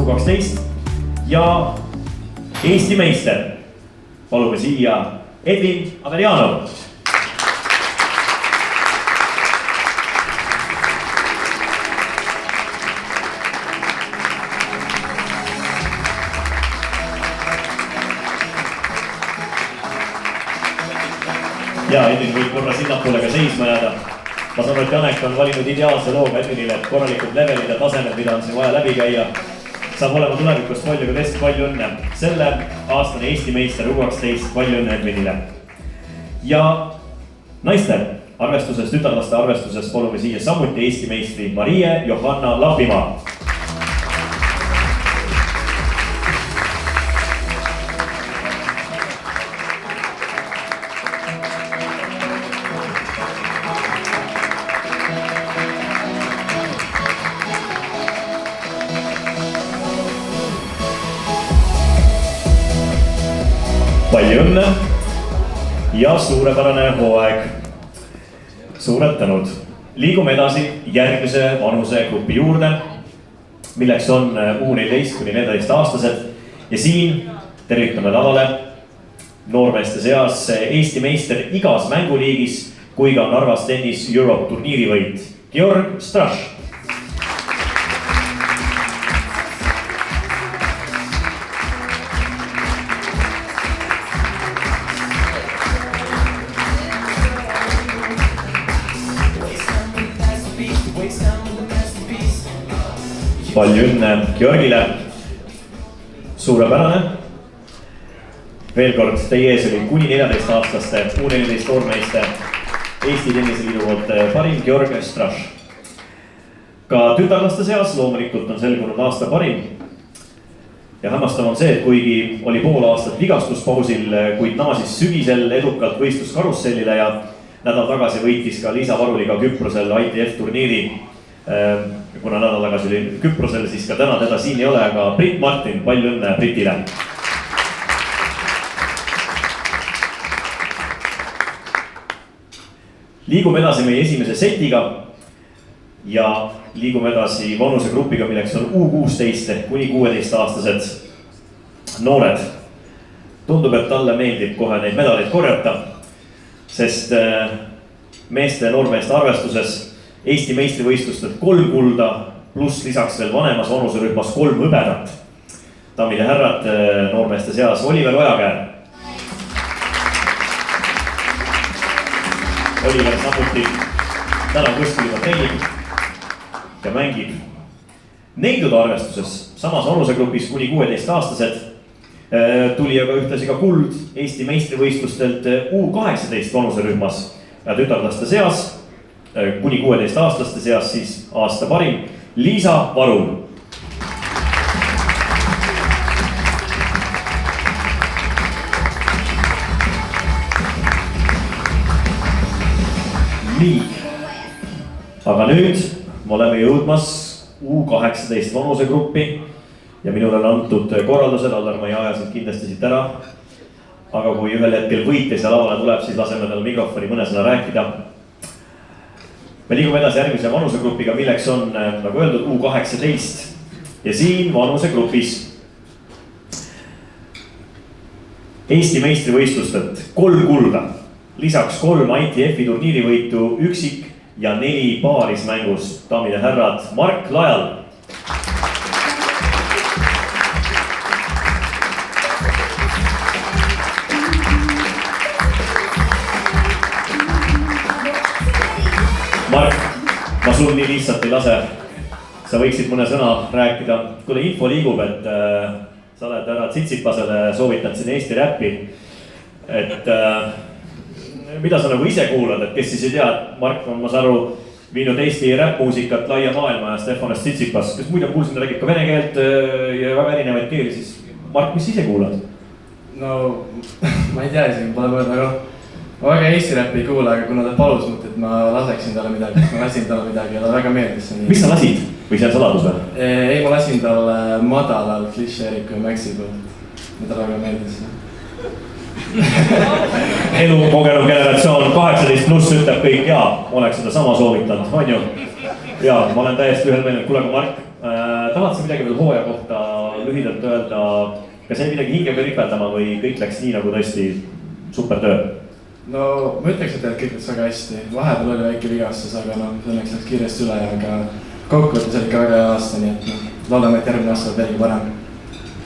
U12 ja Eesti meister. Palume siia Edvin Aveljanov. Ja Edvin võib korra sinnapoole ka seisma jääda. Ma saan, et Janek on valinud ideaalse looga Edvinile, et korralikud levelid ja tasemed, mida on siin vaja läbi käia. Saab olema tulevikust palju õnne. Selle aastane Eesti meister U12, palju õnne Edvinile. Ja naiste arvestuses, tütarlaste arvestuses palume siia samuti Eesti meistri Marie Johanna Lapimaa. Palju õnne ja suurepärane hooaeg. Suured tänud. Liigume edasi järgmise vanusegrupi juurde, milleks on U14 kuni 14 aastased. Ja siin tervitame lavale noormeeste seas Eesti meister igas mänguliigis, kui ka Narvas Tennis Europe turniiri võit Georg Straš. Palju õnne Georgile. Suurepärane. Veel kord, teie ees oli kuni 14-aastaste U14 noormeeste Eesti Tenniseliidu poolt parim Georg Straš. Ka tütarlaste seas loomulikult on selgunud aasta parim. Ja hämmastav on see, et kuigi oli pool aastat vigastuspausil, kuid naasis sügisel edukalt võistluskarussellile ja nädal tagasi võitis ka Liisa Varuliga Küprosel ITF turniiri. Kuna nädal tagasi oli Küprosel, siis ka täna teda siin ei ole, aga Brit Martin, palju õnne Britile. Liigume edasi meie esimese setiga ja liigume edasi vanusegrupiga, milleks on U16 ehk kuni 16-aastased noored. Tundub, et talle meeldib kohe neid medaleid korjata, sest meeste ja noormeeste arvestuses Eesti meistrivõistlustel 3 kulda, pluss lisaks veel vanemas vanuserühmas 3 hõbedat. Daamid ja härrad, noormeeste seas Oliver Ojakäär. Oliver samuti täna kuskil juba treenib ja mängib. Neidude arvestuses samas vanusegrupis kuni 16-aastased tuli aga ühtlasi ka kuld Eesti meistrivõistlustelt U18 vanuserühmas ja tütarlaste seas kuni 16-aastaste seas siis aasta parim Liisa Varul. Nii, aga nüüd me oleme jõudmas U18 vanusegruppi ja minule on antud korraldused, Allar, ma ei aja sind kindlasti siit ära. Aga kui ühel hetkel võitja siia lavale tuleb, siis laseme talle mikrofoni mõne sõna rääkida. Me liigume edasi järgmise vanusegrupiga, milleks on, nagu öeldud, U18 ja siin vanusegrupis Eesti meistrivõistlustelt 3 kulda, lisaks 3 ITF-i turniirivõitu üksik ja 4 paarismängus. Daamid ja härrad, Mark Lajal. Mark, ma sul nii lihtsalt ei lase. Sa võiksid mõne sõna rääkida. Kuule, info liigub, et sa oled ära Tsitsipasele soovitanud siin Eesti räppi. Et mida sa nagu ise kuulad, et kes siis ei tea, et Mark on, ma saan aru, viinud Eesti räppmuusikat laia maailma ja Stefanos Tsitsipas, kes muide kuulsin, räägib ka vene keelt ja väga erinevaid keeli, siis Mark, mis ise kuulad? No, ma ei tea siin, pole mõelda, aga ma väga Eesti räppi ei kuula, aga kuna ta palus mut, et ma laseksin talle midagi, siis ma lasin talle midagi ja ta väga meeldis. Mis sa lasid? Või see on saladus või? Ei, ma lasin talle madalalt Klišše Eriku ja Maxi poolt. Mida väga meeldis. Elu kogenud generatsioon 18 pluss ütleb kõik ja oleks seda sama soovitanud, on ju? Ja ma olen täiesti ühel meelel, kuule, Mark, tahad sa midagi veel hooaja kohta lühidalt öelda, kas jäi midagi hinge või ripeldama või kõik läks nii nagu tõesti super töö? No ma ütleks, et kõik läks väga hästi, vahepeal oli väike vigastus, aga noh, õnneks läks kiiresti üle, aga kokkuvõttes oli ikka väga hea aasta, nii et noh, loodame, et järgmine aasta veelgi parem.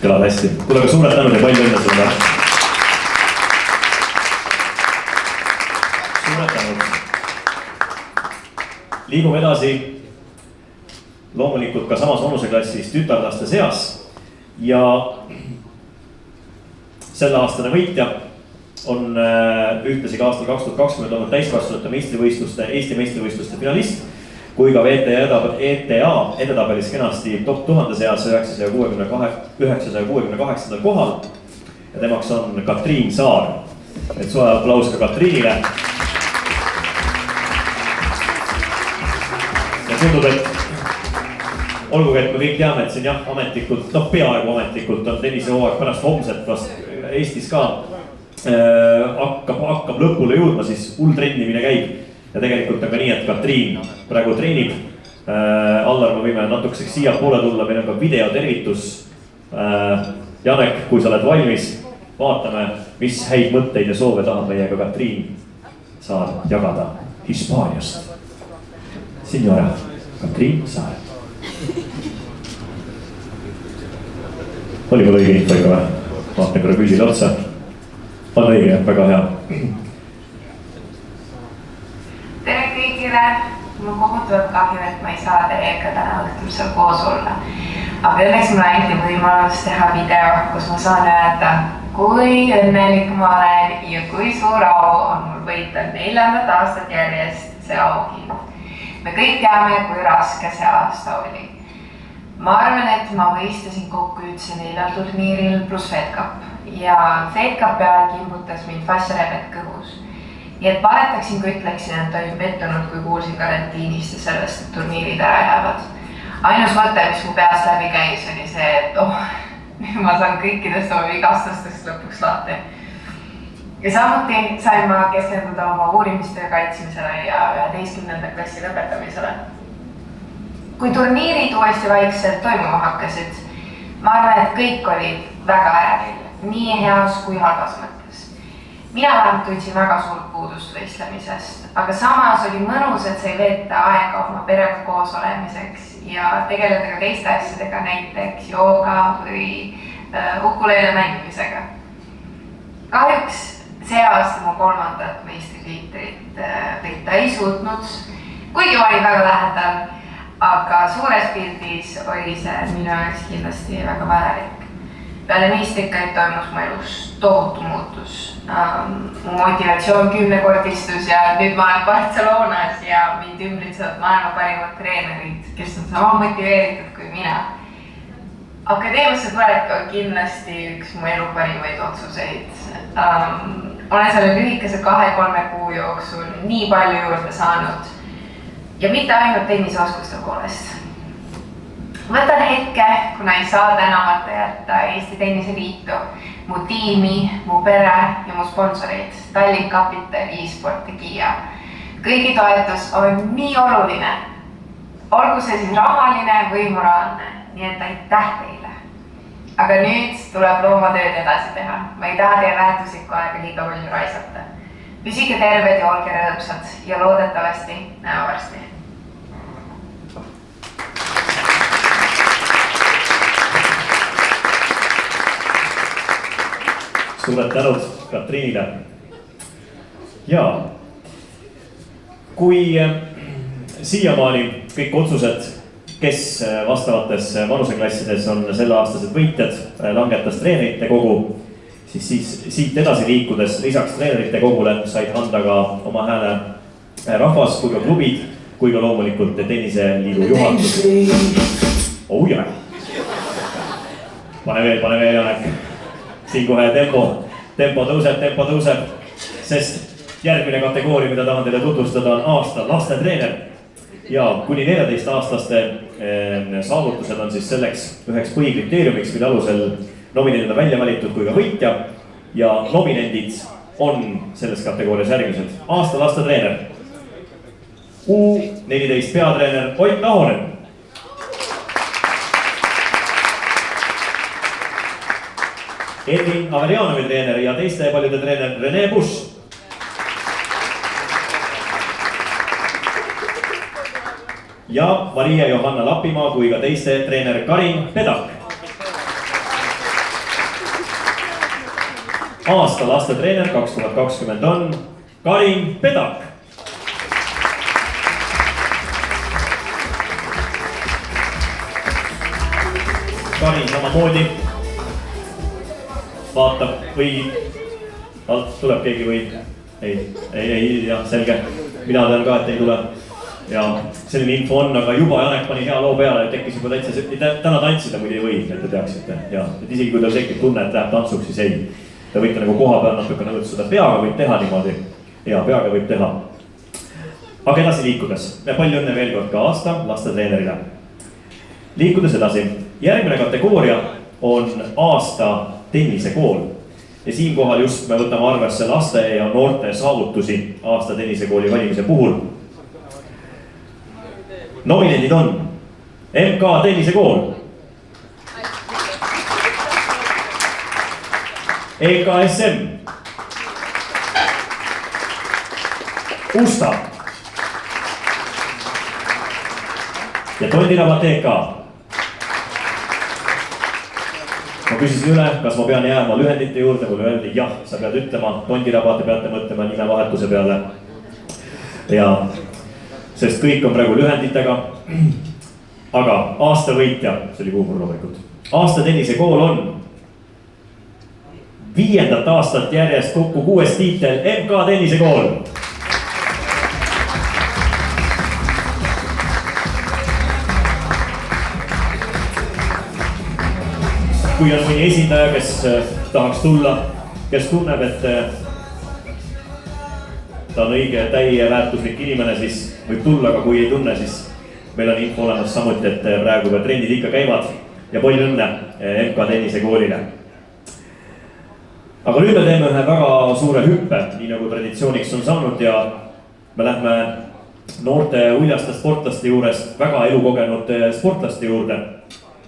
Kõlad hästi, kuule ka suured tänud ja palju õnne sulle. Suured tänud. Liigume edasi loomulikult ka samas vanuseklassis tütarlaste seas ja selle aastane võitja on ühtlasi ka aastal 2020 olnud täiskasvanute meistrivõistluste, Eesti meistrivõistluste finalist kui ka ETA edetabelis kenasti top 1000 seas 968. kohal ja temaks on Katriin Saar. Et soe aplaus ka Katriinile. Ja tundub, et olgugi, et me kõik teame, et siin jah, ametlikult, peaaegu ametlikult on tennise hooaeg pärast homset vast Eestis ka hakkab lõpule jõudma, siis hull trennimine käib. Ja tegelikult on ka nii, et Katriin praegu treenib. Allar, me võime natukeseks siia poole tulla, meil on ka videotervitus. Janek, kui sa oled valmis, vaatame, mis häid mõtteid ja soove tahab meiega Katriin Saar jagada Hispaaniast. Signora Katriin Saar. Oli mul õige info ikka või? Vaatan korra püsile otsa. On õige, väga hea. Tere kõigile, mul kohutavalt kahju, et ma ei saa teiega täna õhtusel koos olla. Aga õnneks mul anti võimalus teha video, kus ma saan öelda, kui õnnelik ma olen ja kui suur au on mul võita 4. aastat järjest see auhind. Me kõik teame, kui raske see aasta oli. Ma arvan, et ma võistlesin kokku üldse 4 turniiril pluss Fed Cup ja Fed Cupi ajal kimbutas mind fassarebet kõhus. Ja et valetaksin, kui ütleksin, et olin pettunud, kui kuulsin karantiinist ja sellest, et turniirid ära jäävad. Ainus mõte, mis mu peast läbi käis, oli see, et ma saan kõikidest oma vigastustest lõpuks lahti. Ja samuti sain ma keskenduda oma uurimistöö kaitsmisele ja 11. klassi lõpetamisele. Kui turniirid uuesti vaikselt toimuma hakkasid, ma arvan, et kõik olid väga ärevil, nii heas kui halvas mõttes. Mina vähemalt tundsin väga suurt puudust võistlemisest, aga samas oli mõnus, et sai veeta aega oma perega koos olemiseks ja tegeleda ka teiste asjadega, näiteks jooga või ukuleele mängimisega. Kahjuks see aasta mu 3. meistritiitlit võita ei suutnud, kuigi olin väga lähedal, aga suures pildis oli see minu jaoks kindlasti väga vajalik. Peale meistrikaid toimus mu elus tohutu muutus. Mu motivatsioon 10-kordistus ja nüüd ma olen Barcelonas ja mind ümbritsevad maailma parimad treenerid, kes on sama motiveeritud kui mina. Akadeemiasse tulek on kindlasti üks mu elu parimaid otsuseid. Olen selle lühikese 2-3 kuu jooksul nii palju juurde saanud ja mitte ainult tenniseoskuste poolest. Võtan hetke, kuna ei saa tänamata jätta Eesti Tenniseliitu, mu tiimi, mu pere ja mu sponsoreid, Tallink Capital, e-sport ja Kia. Kõigi toetus on nii oluline, olgu see siis rahaline või moraalne, nii et aitäh teile. Aga nüüd tuleb loomatööd edasi teha, ma ei taha teie väärtuslikku aega liiga palju raisata. Püsige terved ja olge rõõmsad ja loodetavasti näe varsti. Suured tänud Katriinile. Ja kui siiamaani kõik otsused, kes vastavates vanuseklassides on selle aastased võitjad, langetas treenerite kogu, siis siit edasi liikudes lisaks treenerite kogule said anda ka oma hääle rahvas kui ka klubid, kui ka loomulikult tenniseliidu juhatus. Oh jah. Pane veel, Janek. Siin kohe tempo tõuseb, sest järgmine kategooria, mida tahan teile tutvustada, on aasta lastetreener. Ja kuni 14-aastaste saavutused on siis selleks üheks põhikriteeriumiks, mille alusel nominendid on välja valitud kui ka võitja. Ja nominendid on selles kategoorias järgmised. Aasta lastetreener, U14 peatreener Ott Ahonen. Edwin Averjanovi treener ja teiste paljude treener Rene Busch. Ja Maria Johanna Lapimaa kui ka teiste treener Karin Pedak. Aasta lastetreener 2020 on Karin Pedak. Karin samamoodi vaatab või alt tuleb keegi või ei, jah, selge. Mina tean ka, et ei tule. Ja selline info on, aga juba Janek pani hea loo peale, et tekkis juba täitsa, täna tantsida muidu ei või, et te teaksite. Ja, et isegi kui teil tekib tunne, et läheb tantsuks, siis ei. Te võite nagu koha peal natuke nõudsuda, peaga võib teha niimoodi. Ja, peaga võib teha. Aga edasi liikudes. Palju õnne veel kord ka aasta lastetreenerile. Liikudes edasi. Järgmine kategooria on aasta tennisekool. Ja siinkohal just me võtame arvesse laste ja noorte saavutusi aasta tennisekooli valimise puhul. Nominendid on MK tennisekool, EKSM, Usta ja Tondiraba TK. Ma küsisin üle, kas ma pean jääma lühendite juurde, mulle öeldi jah, sa pead ütlema Tondiraba, te peate mõtlema nimevahetuse peale. Ja sest kõik on praegu lühenditega. Aga aasta võitja, see oli kuumur loomulikult. Aasta tennisekool on 5. aastat järjest kokku 6 tiitel MK tennisekool. Kui on mõni esindaja, kes tahaks tulla, kes tunneb, et ta on õige täie väärtuslik inimene, siis võib tulla, aga kui ei tunne, siis meil on info olemas samuti, et praegu trendid ikka käivad ja palju õnne MK tennisekoolile. Aga nüüd me teeme ühe väga suure hüppe, nii nagu traditsiooniks on saanud ja me lähme noorte uljaste sportlaste juurest väga elukogenud sportlaste juurde,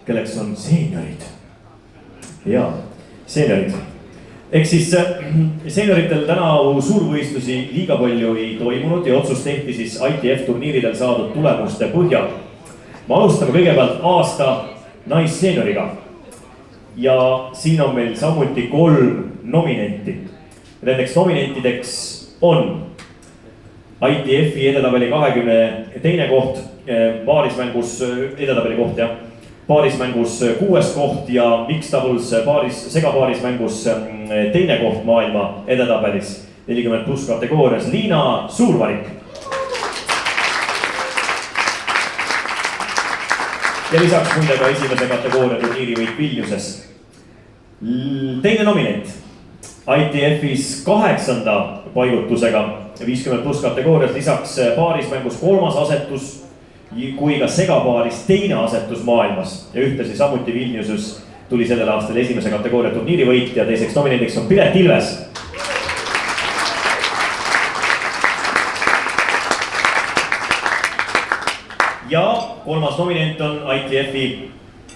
kelleks on seeniorid. Ja, seeniorid. Ehk siis seenioritel tänavu suurvõistlusi liiga palju ei toimunud ja otsus tehti siis ITF turniiridel saadud tulemuste põhjal. Me alustame kõigepealt aasta naisseenoriga. Ja siin on meil samuti 3 nominenti. Nendeks nominentideks on ITF-i edetabeli 22. koht, paarismängus edetabeli koht, jah. Paarismängus 6. koht ja mixed doubles segapaarismängus 2. koht maailma edetabelis 40+ kategoorias Liina Suurvarik. Ja lisaks muide ka esimese kategooria turniiri võit Vilniuses. Teine nominent ITF-is 8. paigutusega 50+ kategoorias, lisaks paarismängus 3. asetus kui ka segapaaris 2. asetus maailmas ja ühtlasi samuti Vilniuses tuli sellel aastal esimese kategooria turniiri võit ja teiseks nominendiks on Piret Ilves. Ja 3. nominent on ITF-i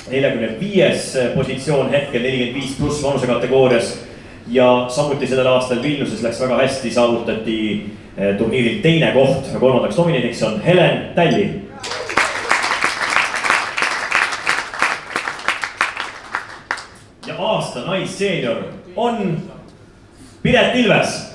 45. positsioon hetkel 45+ vanuse kategoorias ja samuti sellel aastal Vilniuses läks väga hästi, saavutati turniiril 2. koht ja 3. nominendiks on Helen Talli. Ja aasta naisseenior on Piret Ilves.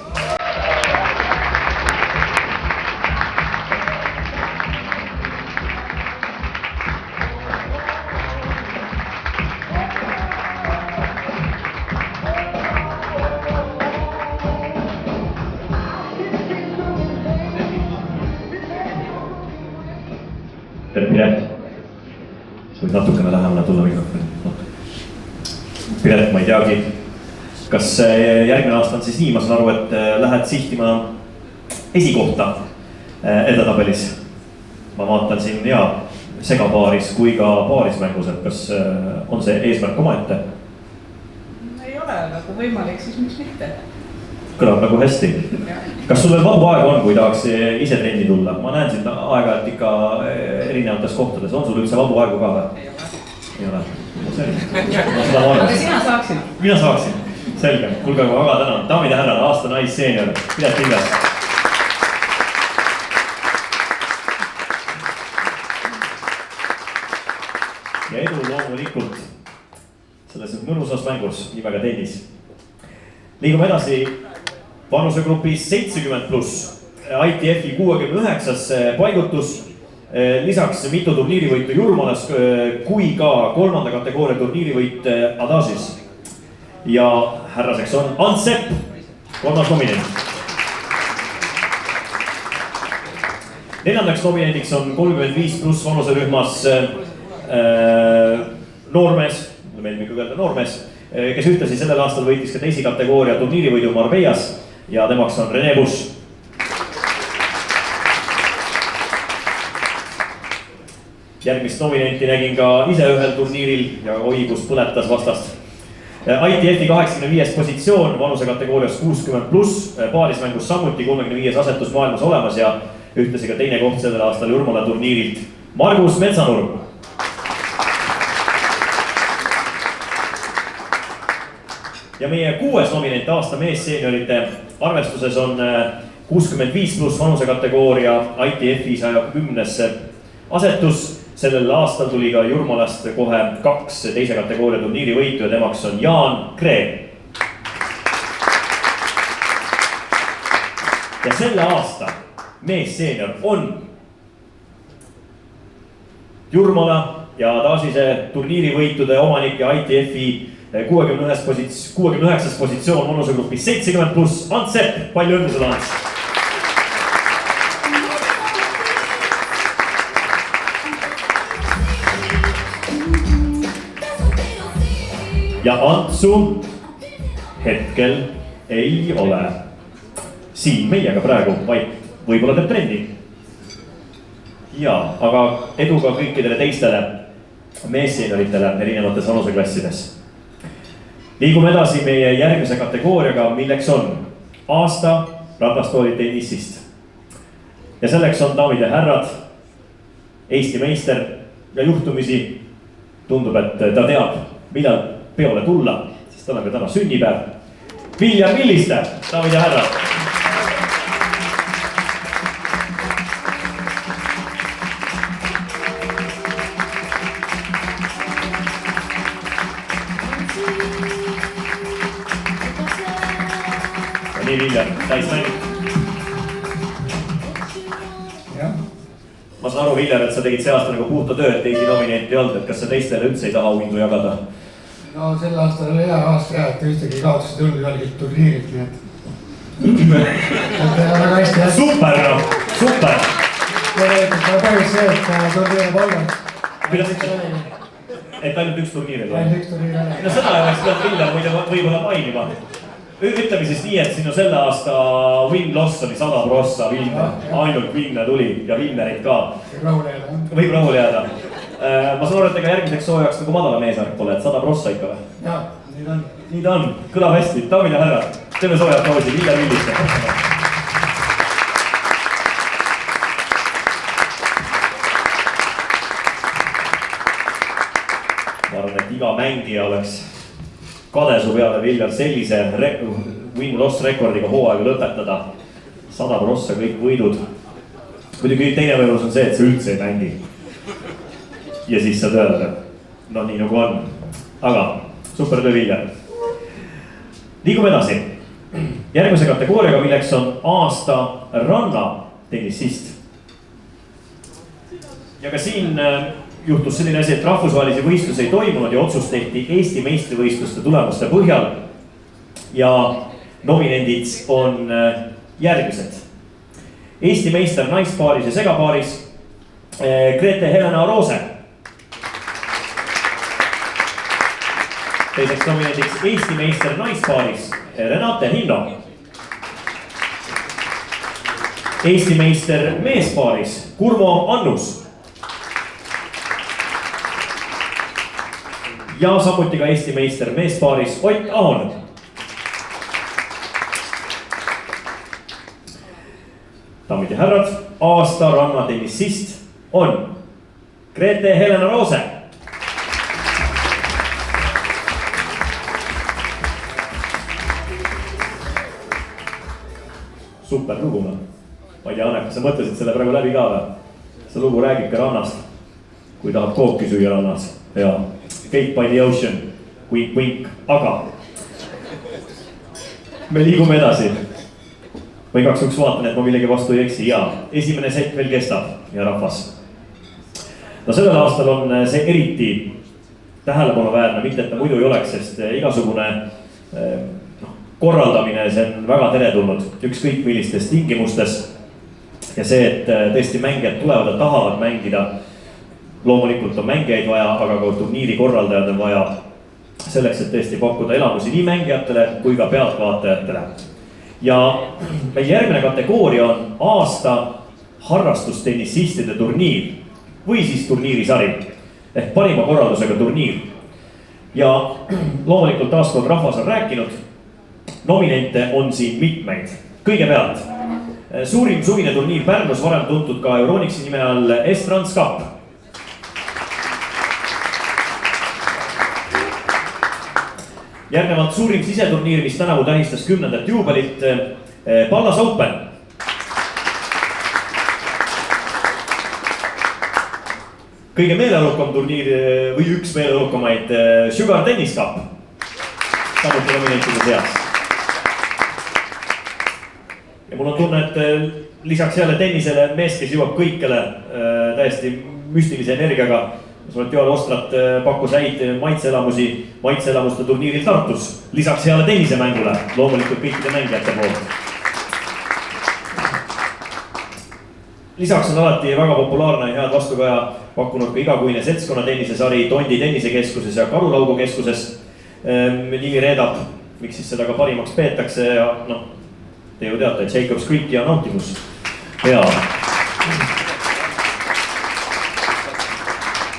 Tere Piret, sa võid natukene lähemale tulla mikrofoni. Piret, ma ei teagi, kas järgmine aasta on siis nii, ma saan aru, et lähed sihtima esikohta edetabelis. Ma vaatan siin segapaaris kui ka paarismängus, et kas on see eesmärk omaette? Ei ole nagu võimalik, siis miks mitte? Kõlab nagu hästi. Kas sul veel vabu aega on, kui tahaks ise trenni tulla? Ma näen siin aega, et ikka erinevates kohtades. On sul üldse vabu aegu ka või? ei ole. Selge. Aga sina saaksid? Mina saaksin. Selge. Kuulge, aga väga tänan. Daamid ja härrad, aasta naisseenior. Piret Ilves. Ja edu loomulikult selles mõnusas mängus, nimega tennis. Liigume edasi vanusegrupis 70+. ITF-i 69. paigutus. Lisaks mitu turniirivõitu Jurmalas kui ka 3. kategooria turniirivõit Adasis. Ja härraseks on Ants Sepp, 3. nominent. 4. nominendiks on 35+ vanuserühmas noormees, meil ikka öelda noormees, kes ühtlasi sellel aastal võitis ka teisi kategooria turniirivõidu Marbellas ja temaks on Rene Busch. Järgmist nominenti nägin ka ise ühel turniiril ja õigus põletas vastast. ITF-i 85. positsioon vanusekategoorias 60+, paarismängus samuti 35. asetus maailmas olemas ja ühtlasi ka teine koht sellel aastal Jurmala turniirilt Margus Metsanurm. Ja meie 6. nominent aasta meesseeniorite arvestuses on 65+ vanusekategooria ITF-i 110. asetus. Sellel aastal tuli ka Jurmalast kohe 2 teise kategooria turniiri võitu ja temaks on Jaan Kreem. Ja selle aasta meesseenior on Jurmala ja Adaasise turniirivõitude omanik ja ITF-i 69. positsioon vanusegrupis 70+. Ants Sepp, palju õnne sulle, Ants! Ja Antsu hetkel ei ole siin meiega praegu, vaid võib-olla teeb trenni. Ja, aga edu ka kõikidele teistele meesseenoritele erinevates vanuseklassides. Liigume edasi meie järgmise kategooriaga, milleks on aasta ratastooli tennisist. Ja selleks on, daamid ja härrad, Eesti meister ja juhtumisi tundub, et ta teab, millal peole tulla, sest tal on ka täna sünnipäev. Viljar Villiste, daamid ja härrad. Ja nii Viljar, täismäng. Ma saan aru, Viljar, et sa tegid see aasta nagu puhta tööd, teisi nominenti ei olnud, et kas sa teistele üldse ei taha auhindu jagada? No sel aastal oli hea aasta ja, et ühtegi kaotusi tulnud ühelgi turniirilt, nii et väga hästi jah. Super, no, super! Tegelikult on päris see, et turniiri palgad. Kuidas ütleb? Et ainult üks turniir oli? Ainult üks turniir oli. No seda oleks pealt Viljar võib-olla mainima. Ütleme siis nii, et sinu selle aasta win-loss oli 100%, ainult vinne tuli ja vinnerid ka. Võib rahule jääda. Ma saan aru, et ega järgmiseks soojaks nagu madala meesark pole, et 100% ikka või? Jaa, nii ta on. Nii ta on, kõlab hästi, daamid ja härrad, teeme soojad pausi, Viljar Villiste. Ma arvan, et iga mängija oleks kade su peale Viljar sellise win-loss rekordiga hooaega lõpetada. 100% kõik võidud. Muidugi teine võimalus on see, et sa üldse ei mängi. Ja siis saad öelda, no nii nagu on. Aga super töö, Viljar. Liigume edasi. Järgmise kategooriaga, milleks on aasta ranna tennisist. Ja ka siin juhtus selline asi, et rahvusvahelisi võistluse ei toimunud ja otsus tehti Eesti meistrivõistluste tulemuste põhjal. Ja nominendid on järgmised. Eesti meister naispaaris ja segapaaris Grete Helena Roose. Teiseks nominendiks Eesti meister naispaaris Renate Hinno. Eesti meister meespaaris Kurmo Annus. Ja samuti ka Eesti meister meespaaris Ott Ahon. Daamid ja härrad, aasta rannatennisist on Grete Helena Roose. super lugu. Ma ei tea, Anne, kas sa mõtlesid selle praegu läbi ka või? See lugu räägib ka rannast, kui tahab kooki süüa rannas. Ja Gate by the Ocean, wink, wink, aga me liigume edasi. Ma igaks juhuks vaatan, et ma millegi vastu ei eksi. Ja esimene set veel kestab ja rahvas. No sellel aastal on see eriti tähelepanuväärne, mitte et ta muidu ei oleks, sest igasugune korraldamine, see on väga teretulnud ükskõik millistes tingimustes. Ja see, et tõesti mängijad tulevad ja tahavad mängida, loomulikult on mängijaid vaja, aga ka turniiri korraldajad on vaja selleks, et tõesti pakkuda elamusi nii mängijatele kui ka pealtvaatajatele. Ja meie järgmine kategooria on aasta harrastustennissistide turniir või siis turniirisari ehk parima korraldusega turniir. Ja loomulikult taaskord rahvas on rääkinud, nominente on siin mitmeid. Kõigepealt suurim suvine turniir Pärnus, varem tuntud ka Euronixi nime all S-Trans Cup. Järgnevalt suurim siseturniir, mis tänavu tähistas 10. juubelit, Pallas Open. Kõige meeleolukam turniir või üks meeleolukamaid Sugar Tennis Cup. Samuti nominentide seas. Ja mul on tunne, et lisaks jälle tennisele mees, kes jõuab kõikele täiesti müstilise energiaga. Joel Ostrat pakkus häid maitseelamuste turniiril Tartus. Lisaks heale tennisemängule, loomulikult kõikide mängijate poolt. Lisaks on alati väga populaarne ja head vastukaja pakkunud ka igakuine seltskonna tennisesari Tondi tennisekeskuses ja Karulaugu keskuses. Nimi reedab, miks siis seda ka parimaks peetakse ja te ju teate, et Jacobs Creek ja Nautimus. Hea.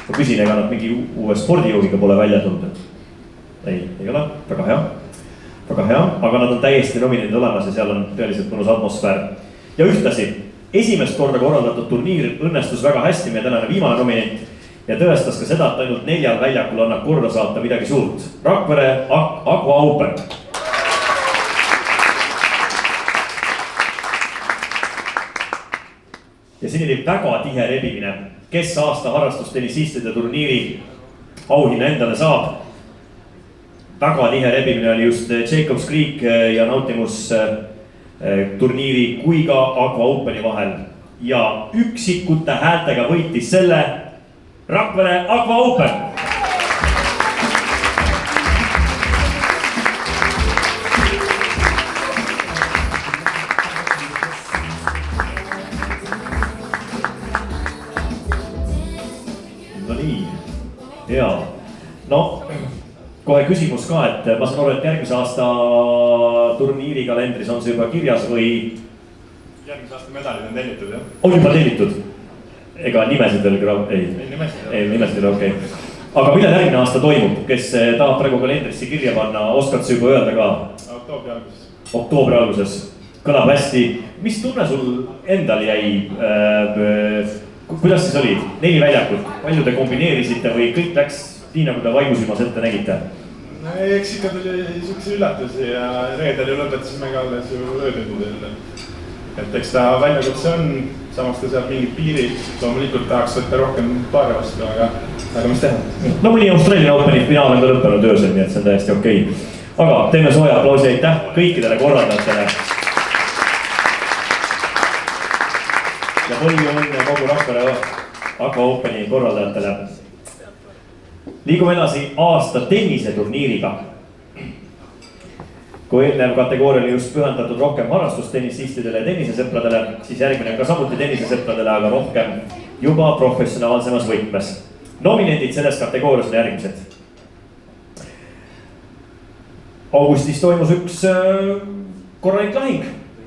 Ma küsin, ega nad mingi uue spordijuhiga pole välja tulnud. Ei ole, väga hea. Väga hea, aga nad on täiesti nominendid olemas ja seal on tõeliselt mõnus atmosfäär. Ja ühtlasi, esimest korda korraldatud turniir õnnestus väga hästi, meie tänane viimane nominent. Ja tõestas ka seda, et ainult 4 väljakul annab korda saata midagi suurt. Rakvere Aqua Open. Ja siin oli väga tihe rebimine, kes aasta harrastustennissistide turniiri auhinna endale saab. Väga tihe rebimine oli just Jacobs Creek ja Nautimus turniiri kui ka Aqua Openi vahel. Ja üksikute häältega võitis selle Rakvere Aqua Open. No nii, hea. No, kohe küsimus ka, et ma saan aru, et järgmise aasta turniirikalendris on see juba kirjas või? Järgmise aasta medalid on tellitud, jah? On juba tellitud? Ega nimesid veel ei? Nimesid veel, okei. Aga millal järgmine aasta toimub, kes tahab praegu kalendrisse kirja panna, oskad sa juba öelda ka? Oktoobri alguses. Oktoobri alguses. Kõlab hästi. Mis tunne sul endal jäi? Kuidas siis oli? 4 väljakut. Palju te kombineerisite või kõik läks nii, nagu te vaimusilmas ette nägite? Eks ikka tuli niisuguse üllatusi ja reedel ju lõpetasime ka alles ju öötundidel. Et eks ta väljakutse on, samas ta sealt mingid piirid, loomulikult tahaks võtta rohkem paare vastu, aga mis teha? No mõni Austraalia Openi finaal on ka lõppenud öösel, nii et see on täiesti okei. Aga teeme sooja aplausi, aitäh kõikidele korraldajatele. Ja palju õnne kogu Rakvere Aqua Openi korraldajatele. Liigume edasi aasta tenniseturniiriga. Kui eelnev kategooria oli just pühendatud rohkem harrastustennissistidele ja tennisesõpradele, siis järgmine on ka samuti tennisesõpradele, aga rohkem juba professionaalsemas võtmes. Nominendid selles kategoorias on järgmised. Augustis toimus üks korralik lahing.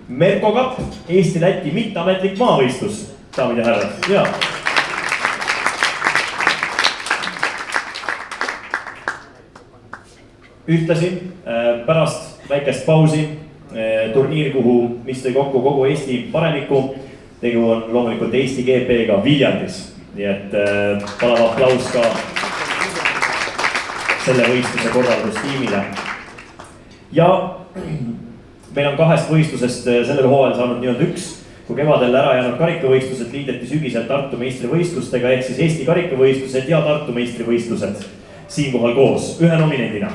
Merko Cup, Eesti-Läti mitteametlik maavõistlus. Daamid ja härrad, ja. Ühtlasi pärast väikest pausi turniir, mis tõi kokku kogu Eesti paremiku. Tegu on loomulikult Eesti GP-ga Viljandis. Nii et palav aplaus ka selle võistluse korraldustiimile. Ja meil on 2 võistlusest sellel hooajal saanud nii-öelda 1, kui kevadel ära jäänud karikavõistlused liideti sügisel Tartu meistrivõistlustega ehk siis Eesti karikavõistlused ja Tartu meistrivõistlused siinkohal koos, 1 nominendina.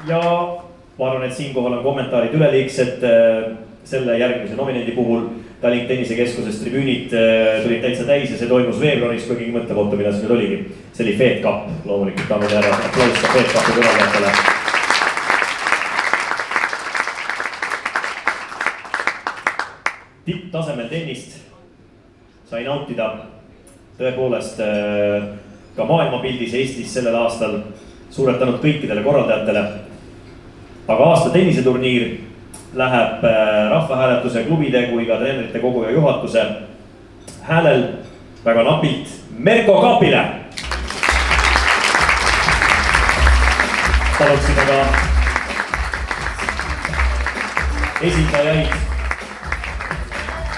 Ja ma arvan, et siinkohal on kommentaarid üleliigsed selle järgmise nominendi puhul. Tallink tennisekeskusest tribüünid tulid täitsa täis ja see toimus veebruaris, kui keegi mõtleb, oota, mida see nüüd oligi. See oli Fed Cup, loomulikult daamid ja härrad, aplaus ka Fed Cupi kõrvaldajatele. Tipptasemel tennist sai nautida tõepoolest ka maailmapildis Eestis sellel aastal, suured tänud kõikidele korraldajatele. Aga aasta tenniseturniir läheb rahvahääletuse klubide kui ka treenerite kogu ja juhatuse häälel väga napilt Merko Kaapile. Paluksime ka esindajaid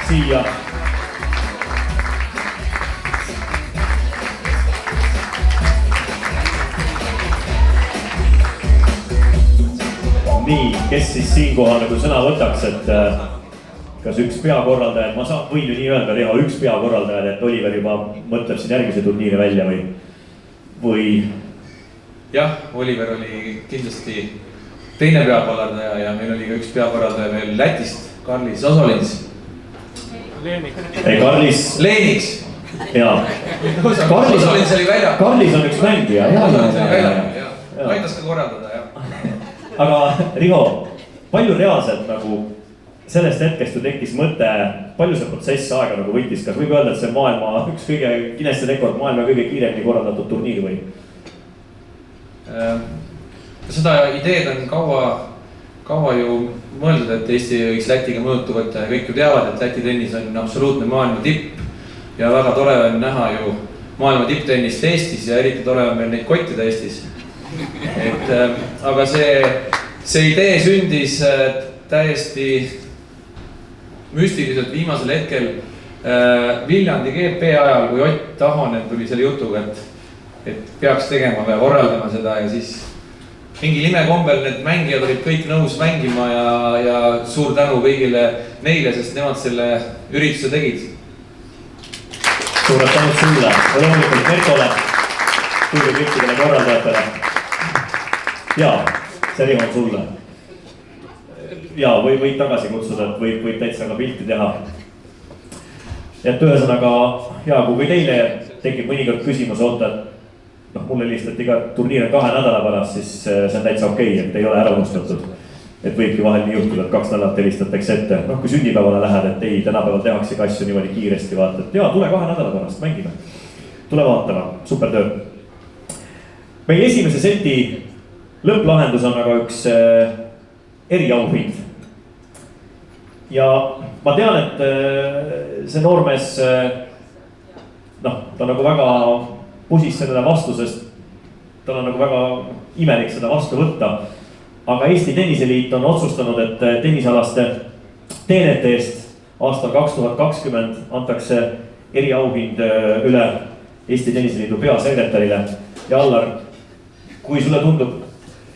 siia. Nii, kes siis siinkohal nagu sõna võtaks, et kas üks peakorraldaja, ma võin ju nii öelda, Riho, üks peakorraldaja, et Oliver juba mõtleb siin järgmise turniiri välja või? Jah, Oliver oli kindlasti teine peakorraldaja ja meil oli ka üks peakorraldaja veel Lätist, Karlis Osolins. Karlis Leeniks. Jaa. Osolins oli välja. Karlis on üks mängija. Osolins oli välja, aitas ka korraldada, jah. Aga Riho, palju reaalselt nagu sellest hetkest ju tekkis mõte, palju see protsess aega nagu võttis, kas võib öelda, et see maailma üks kõige Guinessi rekord, maailma kõige kiiremini korraldatud turniir või? Seda ideed on kaua ju mõeldud, et Eesti võiks Lätiga mõõtu võtta ja kõik ju teavad, et Läti tennis on absoluutne maailma tipp ja väga tore on näha ju maailma tipptennist Eestis ja eriti tore on meil neid kottida Eestis. Aga see idee sündis täiesti müstiliselt viimasel hetkel Viljandi GP ajal, kui Ott Tahonen tuli selle jutuga, et peaks tegema või korraldama seda ja siis mingil imekombel need mängijad olid kõik nõus mängima ja suur tänu kõigile neile, sest nemad selle ürituse tegid. Suured tänud sulle, loomulikult Merkole, kuigi kõikidele korraldajatele. Jaa, see Riho on sulle. Jaa, võid tagasi kutsuda, et võib täitsa ka pilti teha. Et ühesõnaga, jaa, kui teile tekib mõnikord küsimus, oota, et mulle helistati ka turniir 2 nädala pärast, siis see on täitsa okei, et ei ole ära unustatud. Et võibki vahel nii juhtuda, et 2 nädalat helistatakse ette. Kui sünnipäevale lähed, et ei, tänapäeval tehakse ka asju niimoodi kiiresti vaata, et jaa, tule 2 nädala pärast, mängime. Tule vaatama, super töö. Meil esimese seti lõpplahendus on aga üks eriauhind. Ja ma tean, et see noormees, ta on nagu väga pusis sellele vastusest, tal on nagu väga imelik seda vastu võtta. Aga Eesti Tenniseliit on otsustanud, et tennisalaste teenete eest aastal 2020 antakse eriauhind üle Eesti Tenniseliidu peasekretärile. Ja Allar, kui sulle tundub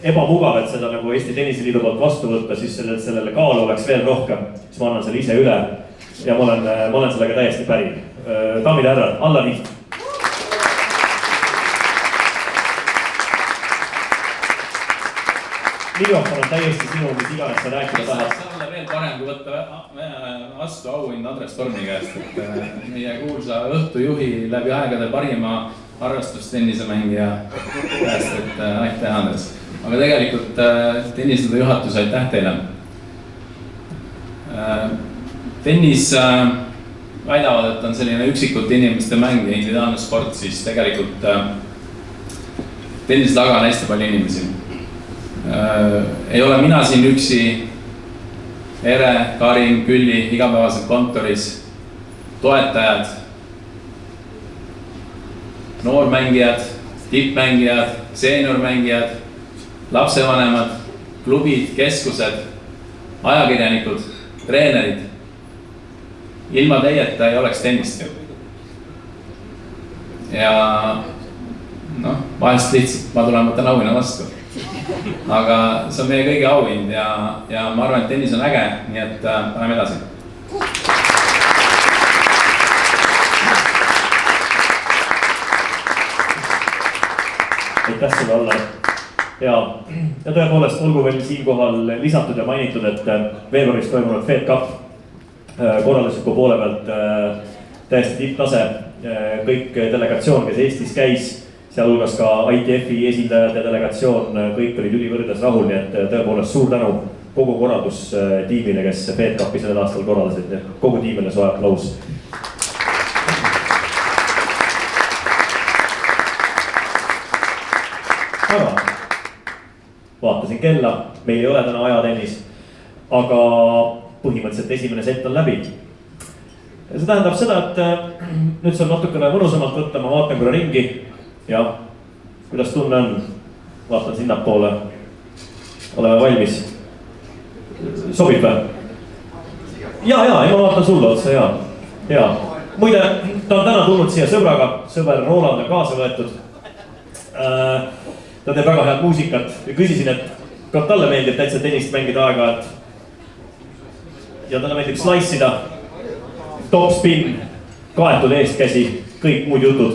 ebamugav, et seda nagu Eesti Tenniseliidu poolt vastu võtta, siis sellele kaalu oleks veel rohkem, siis ma annan selle ise üle ja ma olen sellega täiesti päri. Daamid ja härrad, Allar Viht. Mikrofon on täiesti sinu, mis iganes sa rääkida tahad. See on veel parem, kui võtta vastu auhind Andres Tormi käest, et meie kuulsa õhtujuhi läbi aegade parima arvestustennisemängija käest, et aitäh Andres. Aga tegelikult tennisliidu juhatus, aitäh teile. Tennis väidavad, et on selline üksikute inimeste mäng ja individuaalne sport, siis tegelikult tennise taga on hästi palju inimesi. Ei ole mina siin üksi, Ere, Karin, Külli, igapäevaselt kontoris, toetajad, noormängijad, tippmängijad, seeniormängijad, lapsevanemad, klubid, keskused, ajakirjanikud, treenerid. Ilma teieta ei oleks tennist. Ja vahest lihtsalt ma tulen võtan auhinna vastu. Aga see on meie kõigi auhind ja ma arvan, et tennis on äge, nii et paneme edasi. Aitäh sulle, Allar. Ja tõepoolest olgu veel siinkohal lisatud ja mainitud, et veebruaris toimunud Fed Cup korraldusliku poole pealt täiesti tipptase. Kõik delegatsioon, kes Eestis käis, sealhulgas ka ITF-i esindajad ja delegatsioon, kõik olid ülivõrdes rahul, nii et tõepoolest suur tänu kogu korraldustiimile, kes Fed Cupi sellel aastal korraldasid. Kogu tiimile soe aplaus. Aga vaatasin kella, meil ei ole täna ajatennis, aga põhimõtteliselt esimene set on läbi. Ja see tähendab seda, et nüüd saab natukene mõnusamalt võtta, ma vaatan korra ringi ja kuidas tunne on, vaatan sinnapoole, oleme valmis. Sobib või? Ja, ma vaatan sulle otsa, ja. Muide, ta on täna tulnud siia sõbraga, sõber Roland on kaasa võetud. Ta teeb väga head muusikat ja küsisin, et ka talle meeldib täitsa tennist mängida aega-ajalt. Ja talle meeldib slaissida, topspin, kaetud eestkäsi, kõik muud jutud.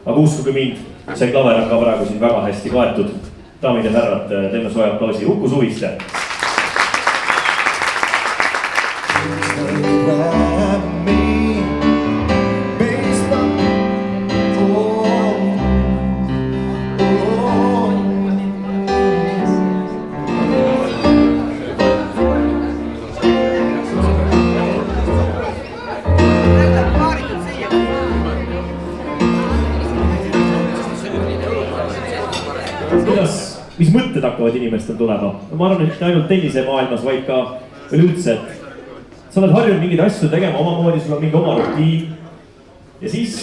Aga uskuge mind, see klaver on ka praegu siin väga hästi kaetud. Daamid ja härrad, teeme soe aplausi Uku Suviste. Mis mõtted hakkavad inimestel tulema? Ma arvan, et ainult tennise maailmas, vaid ka üleüldse, et sa oled harjunud mingeid asju tegema omamoodi, sul on mingi oma rutiin ja siis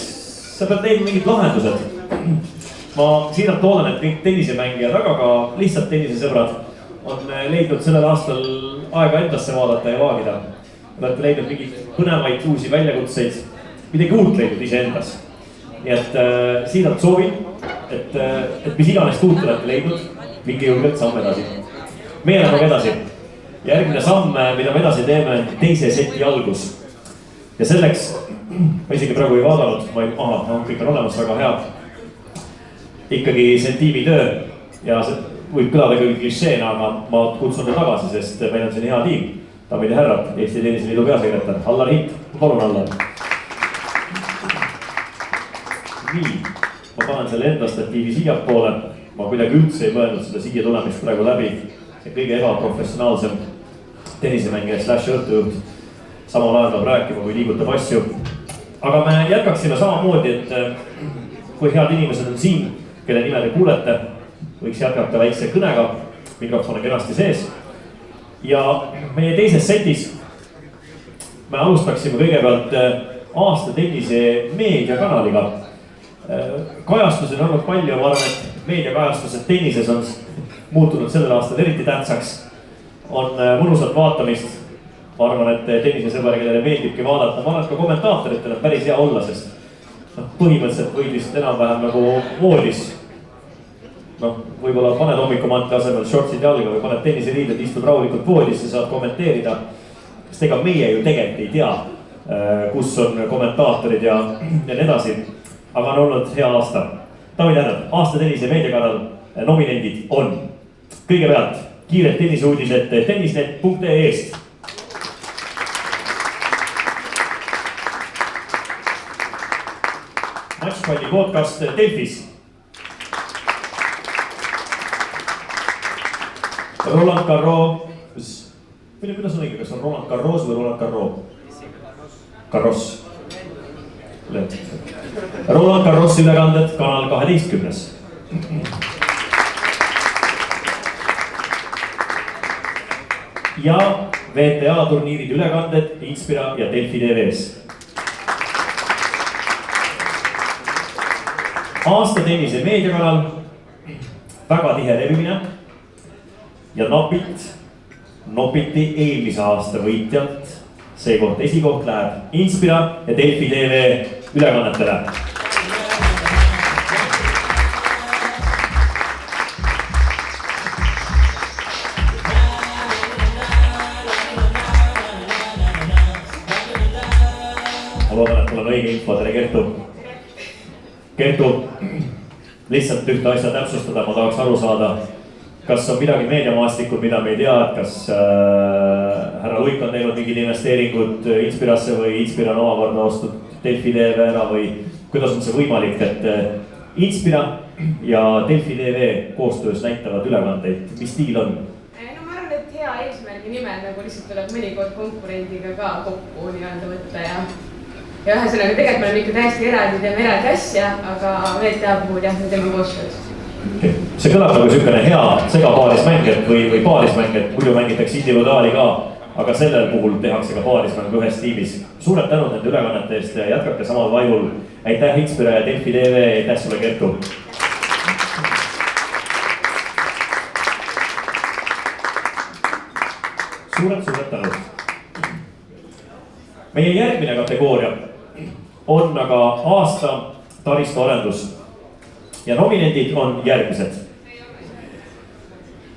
sa pead leidma mingid lahendused. Ma siiralt loodan, et kõik tennisemängijad, aga ka lihtsalt tennisesõbrad on leidnud sellel aastal aega endasse vaadata ja vaagida. Olete leidnud mingid põnevaid uusi väljakutseid, midagi uut leidnud ise endas. Nii et siiralt soovin, et mis iganes uut olete leidnud, mingi julgelt samm edasi. Meie läheme edasi. Järgmine samm, mida me edasi teeme, on teise seti algus. Ja selleks, ma isegi praegu ei vaadanud, kõik on olemas, väga hea. Ikkagi see on tiimitöö ja see võib kõlada küll klišeena, aga ma kutsun ta tagasi, sest meil on siin hea tiim. Daamid ja härrad, Eesti Tenniseliidu peasekretär Allar Hint, palun Allar. Nii, ma panen selle enda statiivi siia poole. Ma kuidagi üldse ei mõelnud seda siia tulemist praegu läbi. See kõige ebaprofessionaalsem tennisemängija slash õhtujuht. Samal ajal peab rääkima, kui liigutab asju. Aga me jätkaksime samamoodi, et kui head inimesed on siin, kelle nime te kuulete, võiks jätkata väikse kõnega, mikrofon on kenasti sees. Ja meie teises setis me alustaksime kõigepealt aasta tennise meediakanaliga. Kajastusi on olnud palju, ma arvan, et meediakajastused tennises on muutunud sellel aastal eriti tähtsaks. On mõnusat vaatamist. Ma arvan, et tennisesõber, kellele meeldibki vaadata, ma arvan, et ka kommentaatoritel on päris hea olla, sest põhimõtteliselt võid lihtsalt enam-vähem nagu voodis. Võib-olla paned hommikumanti asemel shortsid jalga või paned tenniseriided, istud rahulikult voodis ja saad kommenteerida. Sest ega meie ju tegelikult ei tea, kus on kommentaatorid ja nii edasi. Aga on olnud hea aasta. Daamid ja härrad, aasta tennise meediakanal nominendid on kõigepealt kiired tenniseuudised tennisnet.ee-st. Matchpalli podcast Delfis. Roland Garros. Kuidas on õige, kas on Roland Garros või Roland Garros? Garros. Roland Garros ülekanded kanal 12. Ja VTA turniirid ülekanded Inspira ja Delfi TV-s. Aasta tennise meediakanal, väga tihe levimine ja nopiti eelmise aasta võitjalt. Seekord esikoht läheb Inspira ja Delfi TV ülekannetele. õige info, tere Kertu. Kertu, lihtsalt ühte asja täpsustada, ma tahaks aru saada, kas on midagi meediamaastikul, mida me ei tea, et kas härra Luik on teinud mingid investeeringud Inspirasse või Inspira on omakorda ostnud Delfi TV ära või kuidas on see võimalik, et Inspira ja Delfi TV koostöös näitavad ülekandeid, mis stiil on? No ma arvan, et hea eesmärgi nimel nagu lihtsalt tuleb mõnikord konkurendiga ka kokku nii-öelda võtta ja ühesõnaga tegelikult me oleme ikka täiesti eraldi, teeme eraldi asja, aga VTA puhul jah, me teeme koostööd. See kõlab nagu niisugune hea segapaarismäng või paarismäng, et muidu mängitakse individuaali ka, aga sellel puhul tehakse ka paarismäng ühes tiimis. Suured tänud nende ülekannete eest ja jätkake samal vaimul. Aitäh Inspira ja Delfi TV, aitäh sulle Kertu. Suured tänud. Meie järgmine kategooria on aga aasta taristuarendus. Ja nominendid on järgmised.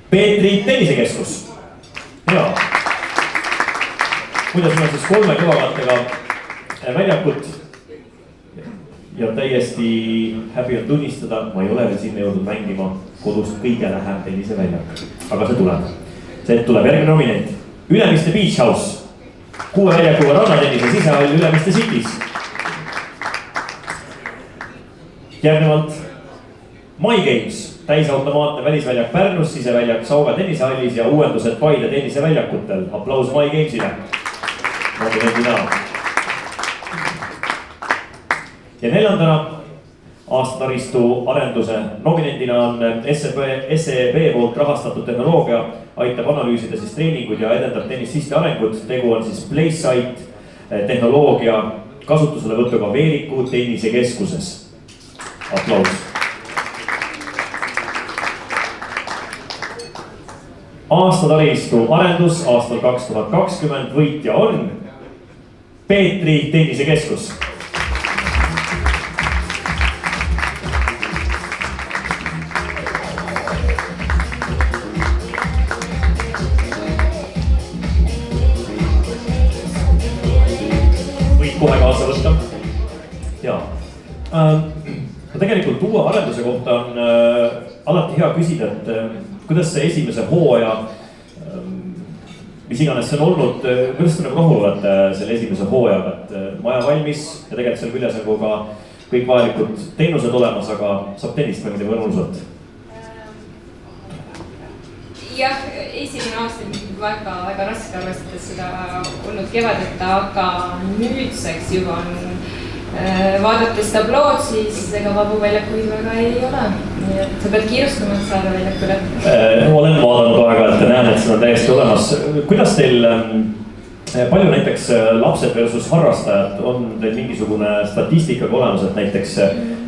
Peetri tennisekeskus. Hea. Kuidas on siis 3 kilovattega väljakut. Ja täiesti häbi on tunnistada, ma ei ole veel sinna jõudnud mängima kodust kõige lähem tenniseväljak. Aga see tuleb. See tuleb järgmine nominent. Ülemiste Beach House. 6 väljakuga rannatennise sisehall Ülemiste City's. Järgnevalt My Games, täisautomaatne välisväljak Pärnus, siseväljak Sauga tennisehallis ja uuendused Paide tenniseväljakutel. Aplaus My Gamesile. Ja neljandana aastataristu arenduse nominendina on SEB poolt rahastatud tehnoloogia, aitab analüüsida siis treeningud ja edendab tennisisti arengut. Tegu on siis PlaySite tehnoloogia kasutusele võtuga Veeriku tennisekeskuses. Aplaus. Aastataristu arendus aastal 2020 võitja on Peetri tennisekeskus. Võid kohe kaasa võtta. Jaa. Tegelikult uue arenduse kohta on alati hea küsida, et kuidas see esimese hooaja, mis iganes see on olnud, kuidas te nagu rahul olete selle esimese hooajaga, et maja valmis ja tegelikult seal küljes nagu ka kõik vajalikud teenused olemas, aga saab tennist mängida või mõnusalt? Jah, esimene aasta on väga raske arvestades seda olnud kevadet, aga nüüdseks juba on vaadates tablood, siis ega vabu väljakuid väga ei ole. Nii et sa pead kiirustama, et saada väljakule. Olen vaadanud aega-ajalt ja näen, et see on täiesti olemas. Kuidas teil, palju näiteks lapsed versus harrastajad, on teil mingisugune statistikaga olemas, et näiteks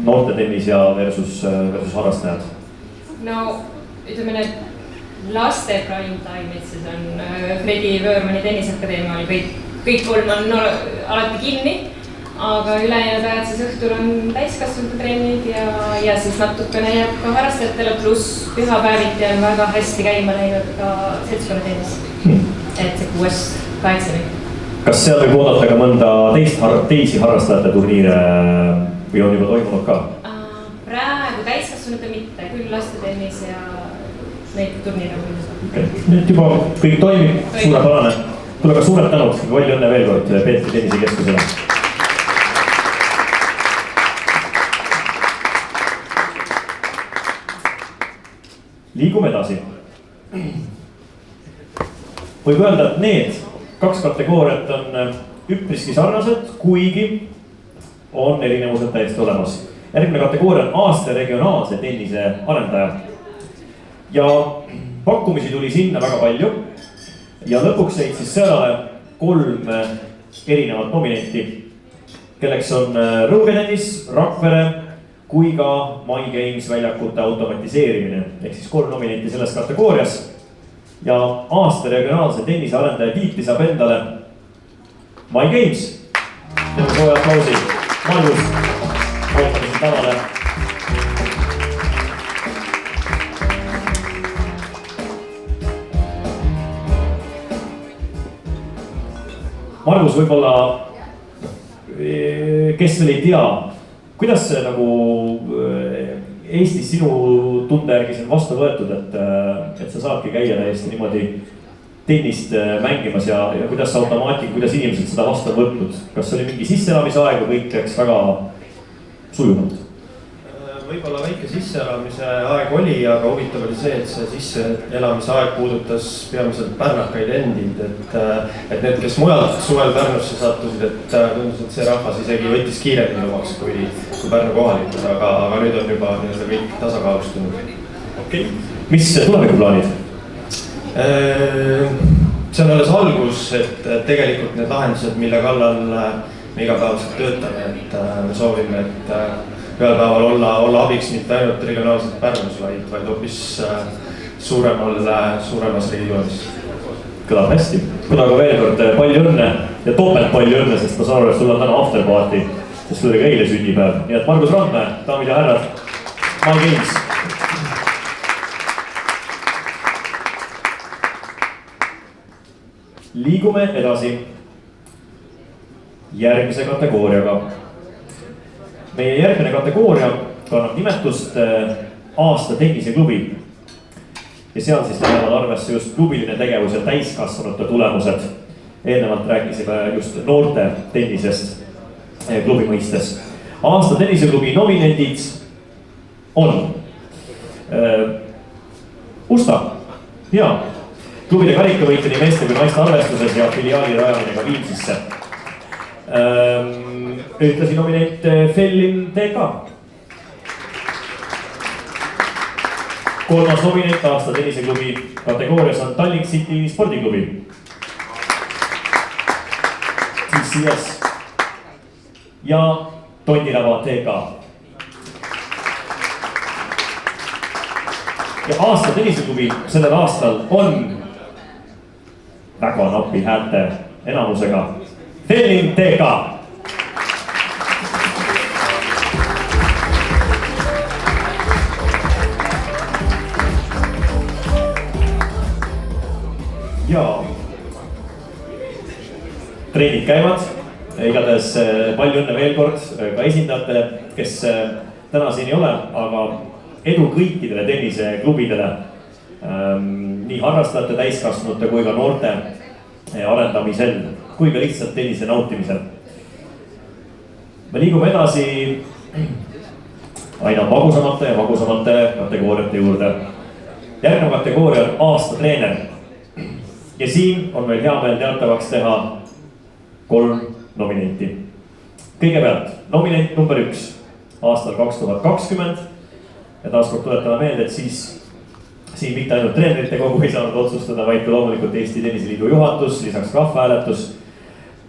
noortetennis ja versus harrastajad? No, ütleme need laste prime time'id, siis on Fredi Vöörmani tennisakadeemia oli kõik 3 on alati kinni. Aga ülejäänud ajad siis õhtul on täiskasvanud trennid ja siis natukene jääb ka harrastajatele, pluss pühapäeviti on väga hästi käima läinud ka seltskonnatennis. Et see 6-8. Kas seal võib oodata ka mõnda teisi harrastajate turniire või on juba toimunud ka? Praegu täiskasvanute mitte, küll lastetennis ja neid turniire võinud. Okay. Nüüd juba kõik toimib, suurepärane. Tule ka suured tänud, palju õnne veel kord Peetri tennisekeskusele. Liigume edasi. Võib öelda, et need 2 kategooriat on üpriski sarnased, kuigi on erinevused täiesti olemas. Järgmine kategooria on aasta regionaalse tennise arendaja. Ja pakkumisi tuli sinna väga palju. Ja lõpuks jäid siis sellele 3 erinevat nominenti, kelleks on Rõugetennis, Rakvere kui ka My Games väljakute automatiseerimine. Ehk siis 3 nominenti selles kategoorias. Ja aasta regionaalse tennise arendaja tiitli saab endale My Games. Teeme soe aplausi. Margus, ootame siin tänale. Margus, võib-olla kes veel ei tea, kuidas see nagu Eestis sinu tunde järgi see on vastu võetud, et sa saadki käia täiesti niimoodi tennist mängimas ja kuidas see automaatika, kuidas inimesed seda vastu on võtnud? Kas oli mingi sisseelamise aeg või kõik läks väga sujuvalt? Võib-olla väike sisseelamise aeg oli, aga huvitav oli see, et see sisseelamise aeg puudutas peamiselt pärnakaid endid, et need, kes mujalt suvel Pärnusse sattusid, et tundus, et see rahvas isegi võttis kiiremini omaks kui Pärnu kohalikud, aga nüüd on juba kõik tasakaalustunud. Okay. Mis tulevikuplaanid? See on alles algus, et tegelikult need lahendused, mille kallal me igapäevaselt töötame, et me soovime, et ühel päeval olla abiks mitte ainult regionaalselt Pärnus, vaid hoopis suuremas regioonis. Kõlab hästi. Kuna ka veel kord palju õnne ja topelt palju õnne, sest ma saan aru, et sul on täna afterparty, sest sul oli ka eile sünnipäev. Nii et Margus Randmäe, daamid ja härrad, My Games. Liigume edasi järgmise kategooriaga. Meie järgmine kategooria kannab nimetust aasta tenniseklubi. Ja seal siis lähevad arvesse just klubiline tegevus ja täiskasvanute tulemused. Eelnevalt rääkisime just noorte tennisest klubi mõistes. Aasta tenniseklubi nominendid on Usta, hea. Klubide karikavõitja nii meeste kui naiste arvestuses ja filiaali rajamine ka Viimsisse. Ühtlasi nominent Fellin TK. Kolmas nominent aasta tenniseklubi kategoorias on Tallink City spordiklubi. TCS ja Tondilava TK. Ja aasta tenniseklubi sellel aastal on väga napi häälte enamusega Fellin TK. Ja treenid käivad, igatahes palju õnne veel kord ka esindajatele, kes täna siin ei ole, aga edu kõikidele tenniseklubidele. Nii harrastajate, täiskasvanute kui ka noorte arendamisel, kui ka lihtsalt tennise nautimisel. Me liigume edasi aina magusamate ja magusamate kategooriate juurde. Järgnev kategooria on aasta treener. Ja siin on meil hea meel teatavaks teha 3 nominenti. Kõigepealt nominent number 1 aastal 2020. Ja taaskord tuletame meelde, et siin mitte ainult treenerite kogu ei saanud otsustada, vaid ka loomulikult Eesti Tenniseliidu juhatus, lisaks rahvahääletus,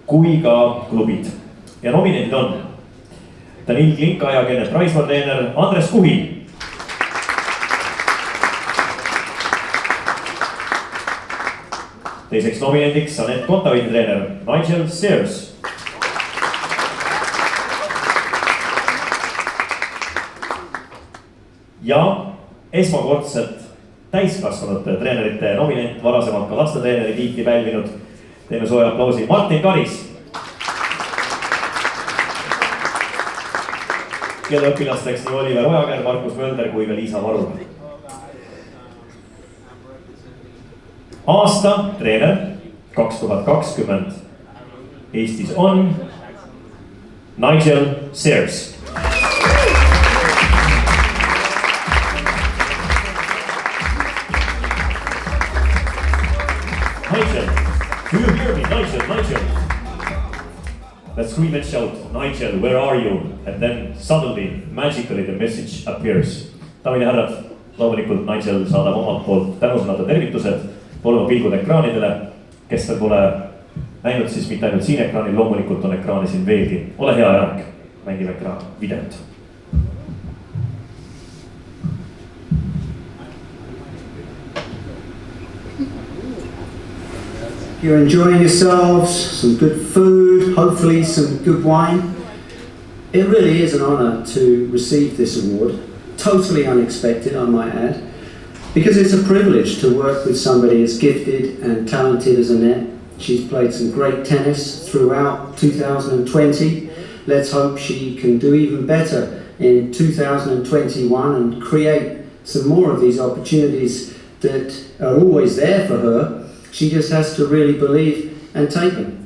kui ka klubid. Ja nominendid on Danil Klinka ja Kennet Raismaa treener Andres Kuhi. Teiseks nominendiks Anett Kontaveidi treener Nigel Sears. Ja esmakordselt täiskasvanute treenerite nominent, varasemalt ka lastetreeneri tiitli pälvinud. Teeme sooja aplausi Martin Karis. Kelle õpilasteks nii Oliver Ojager, Markus Mölder kui ka Liisa Varul. Aasta treener 2020 Eestis on Nigel Sears. Nigel, do you hear me? Nigel. Let's scream and shout, Nigel, where are you? And then suddenly, magically the message appears. Daamid ja härrad, loomulikult Nigel saadab omalt poolt tänusõnade tervitused. Olema pilgud ekraanidele, kes veel pole näinud, siis mitte ainult siin ekraanil, loomulikult on ekraani siin veelgi. Ole hea Jaak, mängime ekraan videot. You're enjoying yourselves, some good food, hopefully some good wine. It really is an honor to receive this award. Totally unexpected, I might add. Because it's a privilege to work with somebody as gifted and talented as Anett. She's played some great tennis throughout 2020 let's hope she can do even better in 2021 and create some more of these opportunities that are always there for her. She just has to really believe and take them.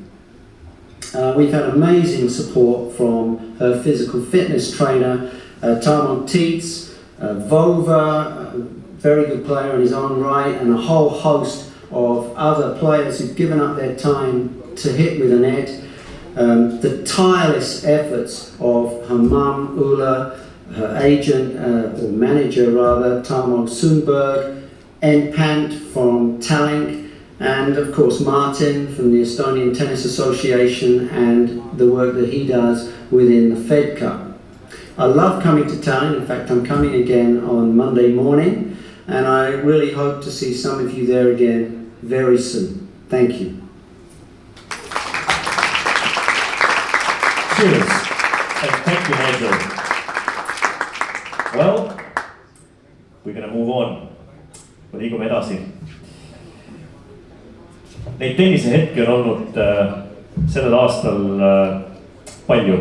We've had amazing support from her physical fitness trainer, Tamon Tietz, Vova, a very good player in his own right, and a whole host of other players who've given up their time to hit with a net. The tireless efforts of her mum, Ulla, her agent, or manager rather, Tamon Sundberg, Enpant from Tallink, and of course Martin from the Estonian Tennis Association and the work that he does within the Fed Cup. I love coming to Tallinn. In fact, I'm coming again on Monday morning, and I really hope to see some of you there again very soon. Thank you. Cheers, and thank you, Nigel. Well, we're gonna move on. Me liigume edasi. Neid tennisehetki on olnud sellel aastal palju.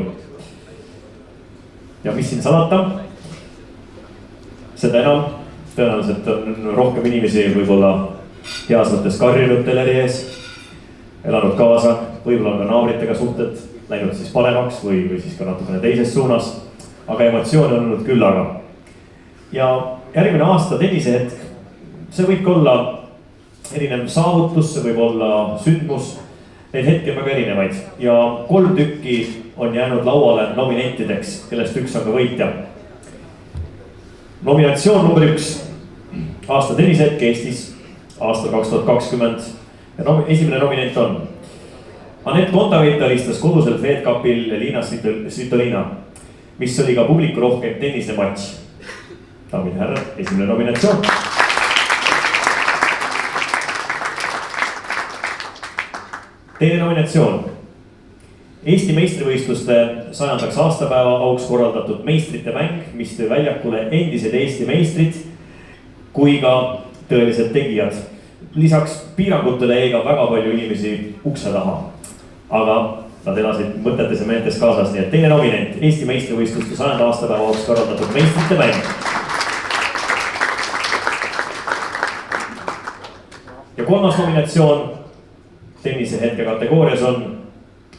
Ja mis siin salata? Seda enam tõenäoliselt on rohkem inimesi võib-olla heas mõttes karjunud teleri ees, elanud kaasa, võib-olla on ka naabritega suhted läinud siis paremaks või siis ka natukene teises suunas, aga emotsioone on olnud küllaga. Ja järgmine aasta tennisehetk, see võib ka olla erinev saavutus, see võib olla sündmus, neid hetki on väga erinevaid ja 3 tükki on jäänud lauale nominentideks, kellest üks on ka võitja. Nominatsioon number 1, aasta tennisehetk Eestis, aastal 2020 ja esimene nominent on Anett Kontaveit alistas kodusel Fed Cupil Elina Svitolina, mis oli ka publiku rohkem tennisematš. Daamid ja härrad, esimene nominatsioon. Teine nominatsioon. Eesti meistrivõistluste 100. aastapäeva auks korraldatud meistrite mäng, mis tõi väljakule endised Eesti meistrid kui ka tõelised tegijad. Lisaks piirangutele jäi ka väga palju inimesi ukse taha. Aga nad elasid mõtetes ja meeltes kaasas, nii et teine nominent Eesti meistrivõistluste 100. aastapäeva auks korraldatud meistrite mäng. Ja 3. nominatsioon tennisehetke kategoorias on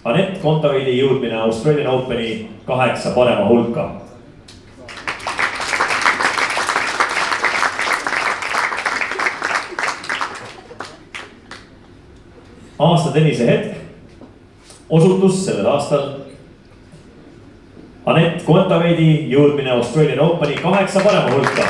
Anett Kontaveidi jõudmine Australian Openi 8 parema hulka. Aasta tennisehetk osutus sellel aastal Anett Kontaveidi jõudmine Australian Openi 8 parema hulka.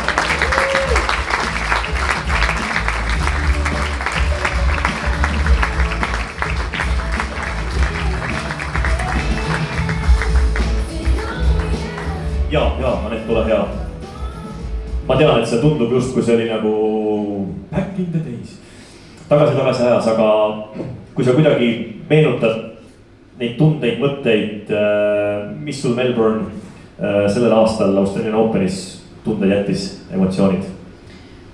Ja, Anett, tule hea. Ma tean, et see tundub just, kui see oli nagu back in the days. Tagasi ajas, aga kui sa kuidagi meenutad neid tundeid, mõtteid, mis sul Melbourne sellel aastal Australian Openis tunde jättis, emotsioonid?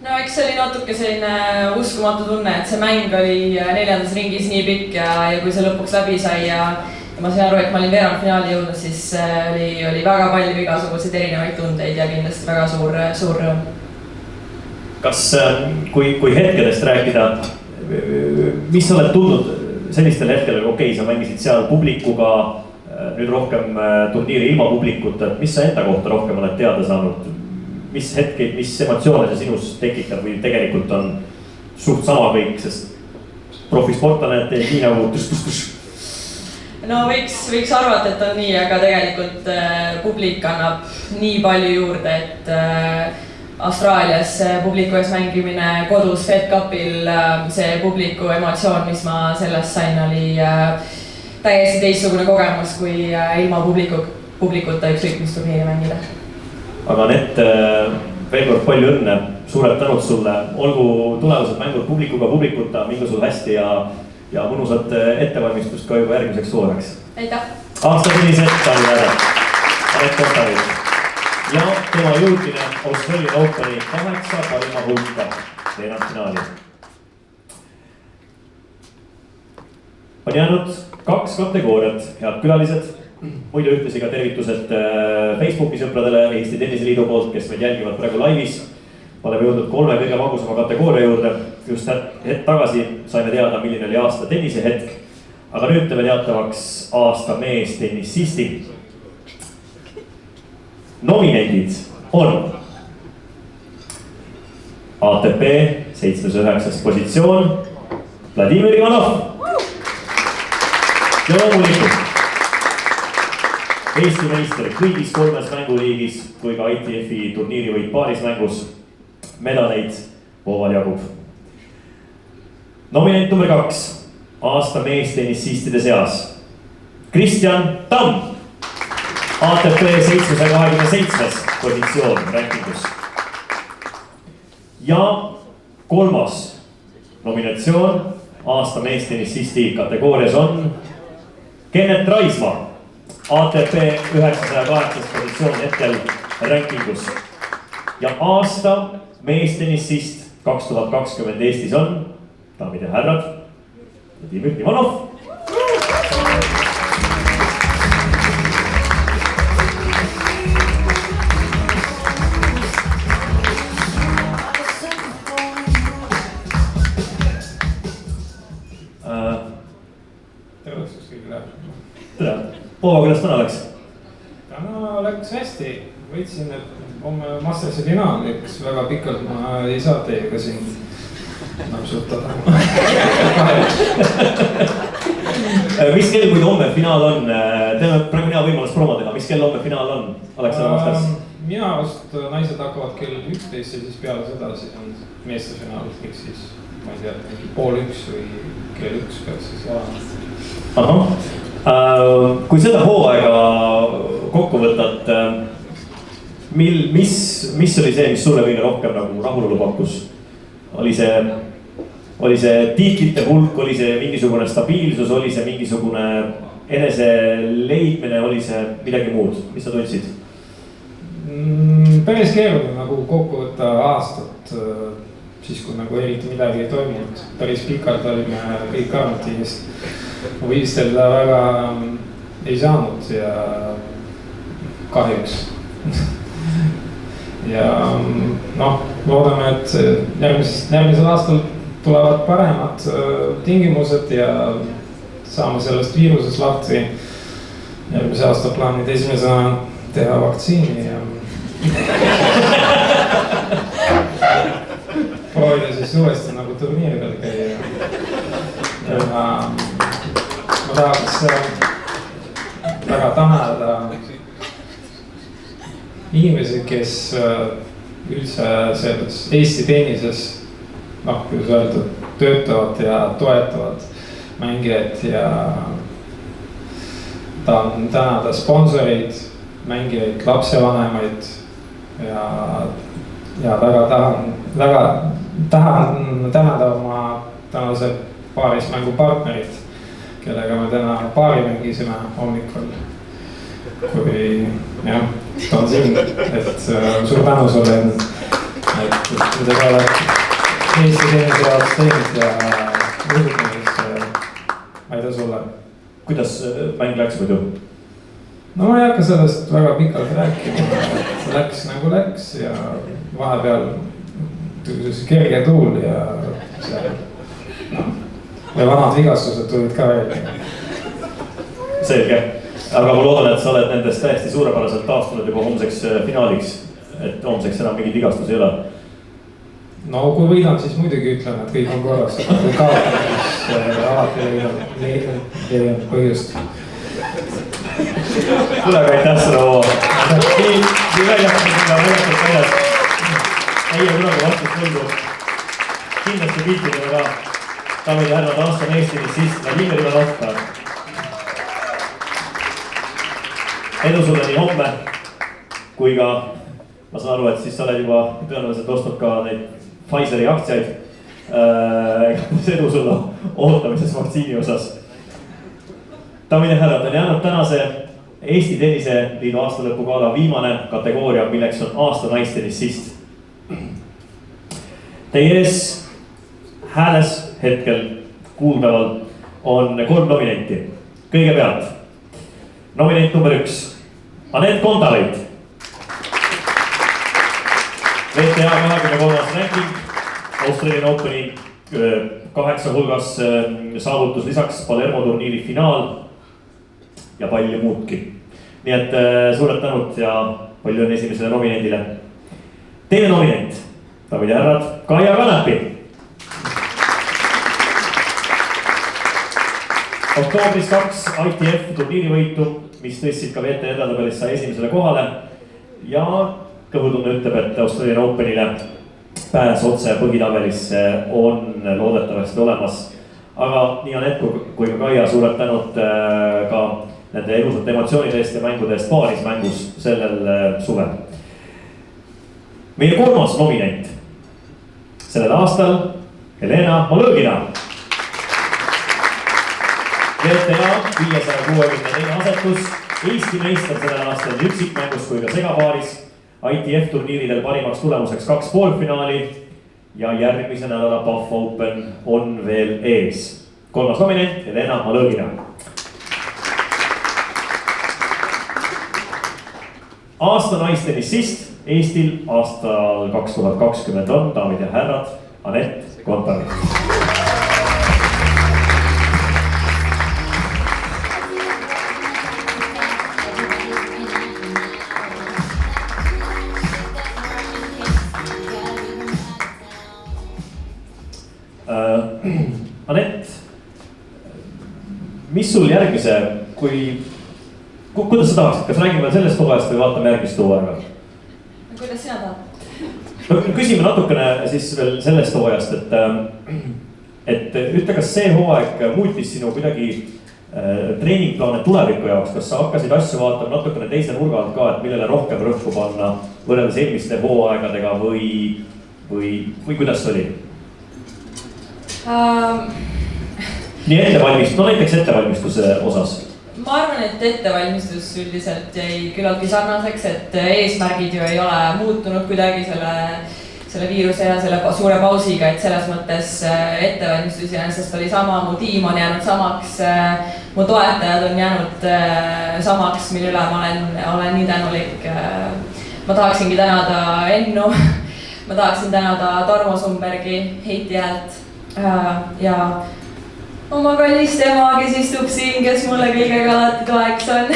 No eks see oli natuke selline uskumatu tunne, et see mäng oli 4. ringis nii pikk ja kui see lõpuks läbi sai ja ma sain aru, et ma olin veerandfinaali jõudnud, siis oli väga palju igasuguseid erinevaid tundeid ja kindlasti väga suur rõõm. Kas kui hetkedest rääkida, mis sa oled tundnud sellistel hetkel, okei, sa mängisid seal publikuga, nüüd rohkem turniiri ilma publikuta, et mis sa enda kohta rohkem oled teada saanud? Mis hetkeid, mis emotsioone see sinus tekitab või tegelikult on suht sama kõik, sest profisportlane teeb nii nagu tõs. No võiks arvata, et on nii, aga tegelikult publik annab nii palju juurde, et Austraalias publiku ees mängimine kodus Fed Cupil, see publiku emotsioon, mis ma sellest sain, oli täiesti teistsugune kogemus kui ilma publikuta ükskõik mis turniiri mängida. Aga Anett, veel kord palju õnne, suured tänud sulle, olgu tulevased mängud publikuta, mingu sul hästi ja mõnusat ettevalmistust ka juba järgmiseks suureks. Aitäh! Aasta tennisehetk oli ära. Anett Kontaveit. Ja tema jõudmine Australian Openi 8 parima hulka veerandfinaali. On jäänud 2 kategooriat, head külalised. muidu ühtlasi ka tervitused Facebooki sõpradele Eesti Tenniseliidu poolt, kes meid jälgivad praegu laivis. Oleme jõudnud 3 kõige magusama kategooria juurde. Just hetk tagasi saime teada, milline oli aasta tennisehetk. Aga nüüd teeme teatavaks aasta mees tennisisti. Nominendid on ATP 709. positsioon Vladimir Ivanov. Ja loomulikult Eesti meister kõigis 3 mänguliigis kui ka ITF-i turniiri võit paarismängus. Medaleid Voval jagub. Nominent number 2 aasta mees tennisistide seas Kristjan Tamm. ATP 727. positsioon rankingus. Ja 3. nominatsioon aasta mees tennisisti kategoorias on Kennet Raismaa. ATP 908. positsioon hetkel rankingus. Ja aasta mees tennissist 2020 Eestis on, daamid ja härrad, Vladimir Ivanov. Tere õhtust kõigile. Tere. Poova, kuidas täna läks? Täna läks hästi. Võitsin, et homme Mastersi finaaliks väga pikalt ma ei saa teiega siin napsutada. Mis kell muidu homme finaal on? Teeme praegu hea võimalus promo teha. Mis kell homme finaal on? Alexander Masters? Minu arust naised hakkavad kell 11 ja siis peale seda siis on meeste finaal. Ehk siis, ma ei tea, 12:30 või kell 1 peaks siis olema. Kui seda hooaega kokku võtad, mis oli see, mis sulle kõige rohkem nagu rahulolu pakkus? Oli see tiitlite hulk, oli see mingisugune stabiilsus, oli see mingisugune enese leidmine, oli see midagi muud? Mis sa tundsid? Päris keeruline nagu kokku võtta aastat, siis kui nagu eriti midagi ei toimunud. Päris pikalt olime kõik karantiinis. Võistelda väga ei saanud ja kahjuks. Ja loodame, et järgmisel aastal tulevad paremad tingimused ja saame sellest viirusest lahti. Järgmise aasta plaanid esimesena teha vaktsiini ja proovida siis uuesti nagu turniiridel käia. Ma tahaks väga tänada inimesi, kes üldse Eesti tennises, kuidas öelda, töötavad ja toetavad mängijaid ja tahan tänada sponsoreid, mängijaid, lapsevanemaid ja väga tahan tänada oma tänase paarismängu partnerit, kellega me täna paari mängisime hommikul. Kui jah, ta on siin, et suur tänu sulle, et mida sa oled Eesti tennise jaoks teinud ja muusutamiseks, aitäh sulle. Kuidas mäng läks muidu? No ma ei hakka sellest väga pikalt rääkima, et läks nagu läks ja vahepeal tõusis kerge tuul ja vanad vigastused tulid ka välja. Selge. Aga ma loodan, et sa oled nendest täiesti suurepäraselt taastunud juba homseks finaaliks, et homseks enam mingid vigastus ei ole. No kui võidan, siis muidugi ütlen, et kõik on korras. Kui kaotan, siis alati leian põhjust. Kuule, aga aitäh seda hooa. Nii väljakad, mida väljakad väljas. Ei ole kunagi vastust võlgu. Kindlasti piltidele ka. Daamid ja härrad, aasta meestinist siis Vladimir Ivanov. Edu sulle nii homme, kui ka ma saan aru, et siis sa oled juba tõenäoliselt ostnud ka neid Pfizeri aktsiaid. Edu sulle ootamises vaktsiini osas. Daamid ja härrad, on jäänud tänase Eesti Tenniseliidu aastalõpugala viimane kategooria, milleks on aasta naistennissist. Teie ees hääles hetkel kuuldaval on 3 nominenti. Kõigepealt nominent number 1, Anett Kontaveit. VTA 23. ranking, Australian Openi 8 hulgas saavutus lisaks Palermo turniiri finaal ja palju muudki. Nii et suured tänud ja palju on esimesele nominendile. Teine nominent, daamid ja härrad, Kaia Kanepi. Oktoobris 2 ITF turniiri võitu, mis tõstsid ka VT edetabelisse esimesele kohale ja kõhutunne ütleb, et Australian Openile pääs otse põhitabelisse on loodetavasti olemas. Aga nii Anett kui ka Kaia suured tänud ka nende elusate emotsioonide eest ja mängude eest paaris mängus sellel suvel. Meie 3. nominent sellel aastal Helena Malõgina. VTA 564 asetus, Eesti meister sellel aastal nii üksikmängus kui ka segapaaris. ITF turniiridel parimaks tulemuseks 2 poolfinaali ja järgmise nädala Paf Open on veel ees. 3. nominent Helena Malõgina. Aasta naistennisist Eestil aastal 2020 on, daamid ja härrad, Anett Kontaveit. Anett, mis sul järgmise, kuidas sa tahaksid, kas räägime sellest hooajast või vaatame järgmist hooaega? Kuidas sina tahad? Küsime natukene siis veel sellest hooajast, et ütle, kas see hooaeg muutis sinu kuidagi treeningplaane tuleviku jaoks, kas sa hakkasid asju vaatama natukene teise nurga alt ka, et millele rohkem rõhku panna võrreldes eelmiste hooaegadega või kuidas see oli? Nii ettevalmistus, no näiteks ettevalmistuse osas. Ma arvan, et ettevalmistus üldiselt jäi küllaltki sarnaseks, et eesmärgid ju ei ole muutunud kuidagi selle viiruse ja selle suure pausiga, et selles mõttes ettevalmistus sest oli sama, mu tiim on jäänud samaks, mu toetajad on jäänud samaks, mille üle ma olen nii tänulik. Ma tahaksingi tänada Ennu, ma tahaksin tänada Tarmo Sumbergi, Heiti Häält ja oma kallist ema, kes istub siin, kes mulle kõigega alati toeks on.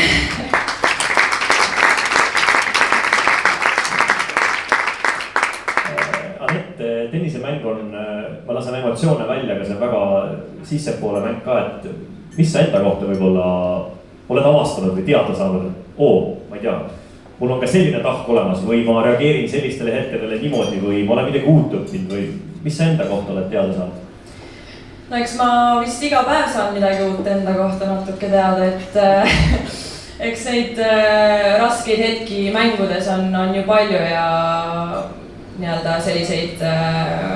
Anett, tennisemäng on, ma lasen emotsioone välja, aga see on väga sissepoole mäng ka, et mis sa enda kohta võib-olla oled avastanud või teada saanud, et ma ei tea, mul on ka selline tahk olemas või ma reageerin sellistele hetkedele niimoodi või ma olen midagi uut õppinud või mis sa enda kohta oled teada saanud? No eks ma vist iga päev saan midagi uut enda kohta natuke teada, et eks neid raskeid hetki mängudes on ju palju ja nii-öelda selliseid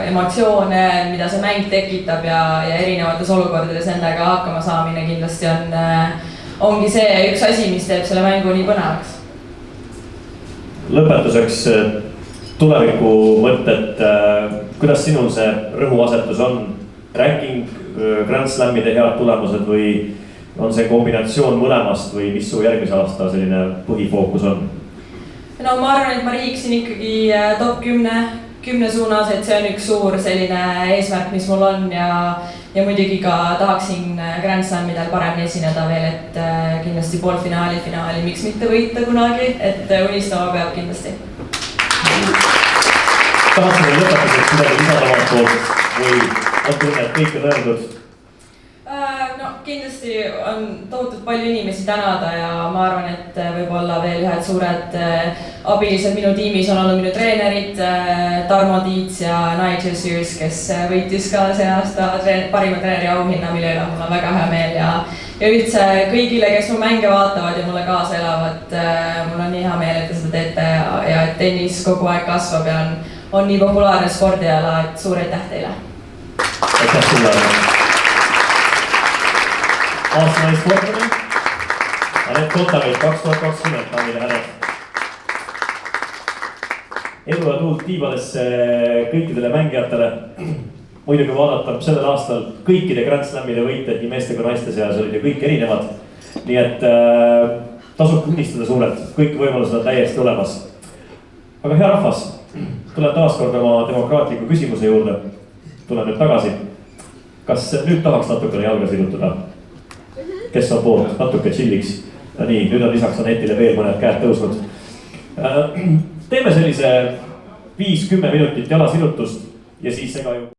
emotsioone, mida see mäng tekitab ja erinevates olukordades endaga hakkama saamine kindlasti ongi see üks asi, mis teeb selle mängu nii põnevaks. Lõpetuseks tuleviku mõtted, kuidas sinul see rõhuasetus on? Ranking, Grand Slamide head tulemused või on see kombinatsioon mõlemast või mis su järgmise aasta selline põhifookus on? No ma arvan, et ma riiksin ikkagi top 10 suunas, et see on üks suur selline eesmärk, mis mul on ja muidugi ka tahaksin Grand Slamidel paremini esineda veel, et kindlasti poolfinaali, finaali, miks mitte võita kunagi, et unistama peab kindlasti. Tahaksin veel lõpetuseks midagi lisada omalt poolt või on tunne, et kõik on öeldud? No kindlasti on tohutult palju inimesi tänada ja ma arvan, et võib-olla veel ühed suured abilised minu tiimis on olnud minu treenerid Tarmo Tiits ja Nigel Sears, kes võitis ka see aasta parima treeneri auhinna, mille üle mul on väga hea meel ja üldse kõigile, kes mu mänge vaatavad ja mulle kaasa elavad, mul on nii hea meel, et te seda teete ja et tennis kogu aeg kasvab ja on nii populaarne spordiala, et suur aitäh teile! Aitäh sulle! Aasta naisportlane Anett Kontaveit 2020, daamid ja härrad. Edu ja tuult tiibadesse kõikidele mängijatele. Muidugi vaadata sellel aastal kõikide Grand Slamide võitjad nii meeste kui naiste seas olid ju kõik erinevad. Nii et tasub unistada suurelt, kõik võimalused on täiesti olemas. Aga hea rahvas, tulen taas kord oma demokraatliku küsimuse juurde. Tulen nüüd tagasi. Kas nüüd tahaks natukene jalga sirutada? Kes on poolt? Natuke chilliks. Ja nii, nüüd on lisaks Anetile veel mõned käed tõusnud. Teeme sellise 5-10 minutit jalasirutust ja siis ega ju...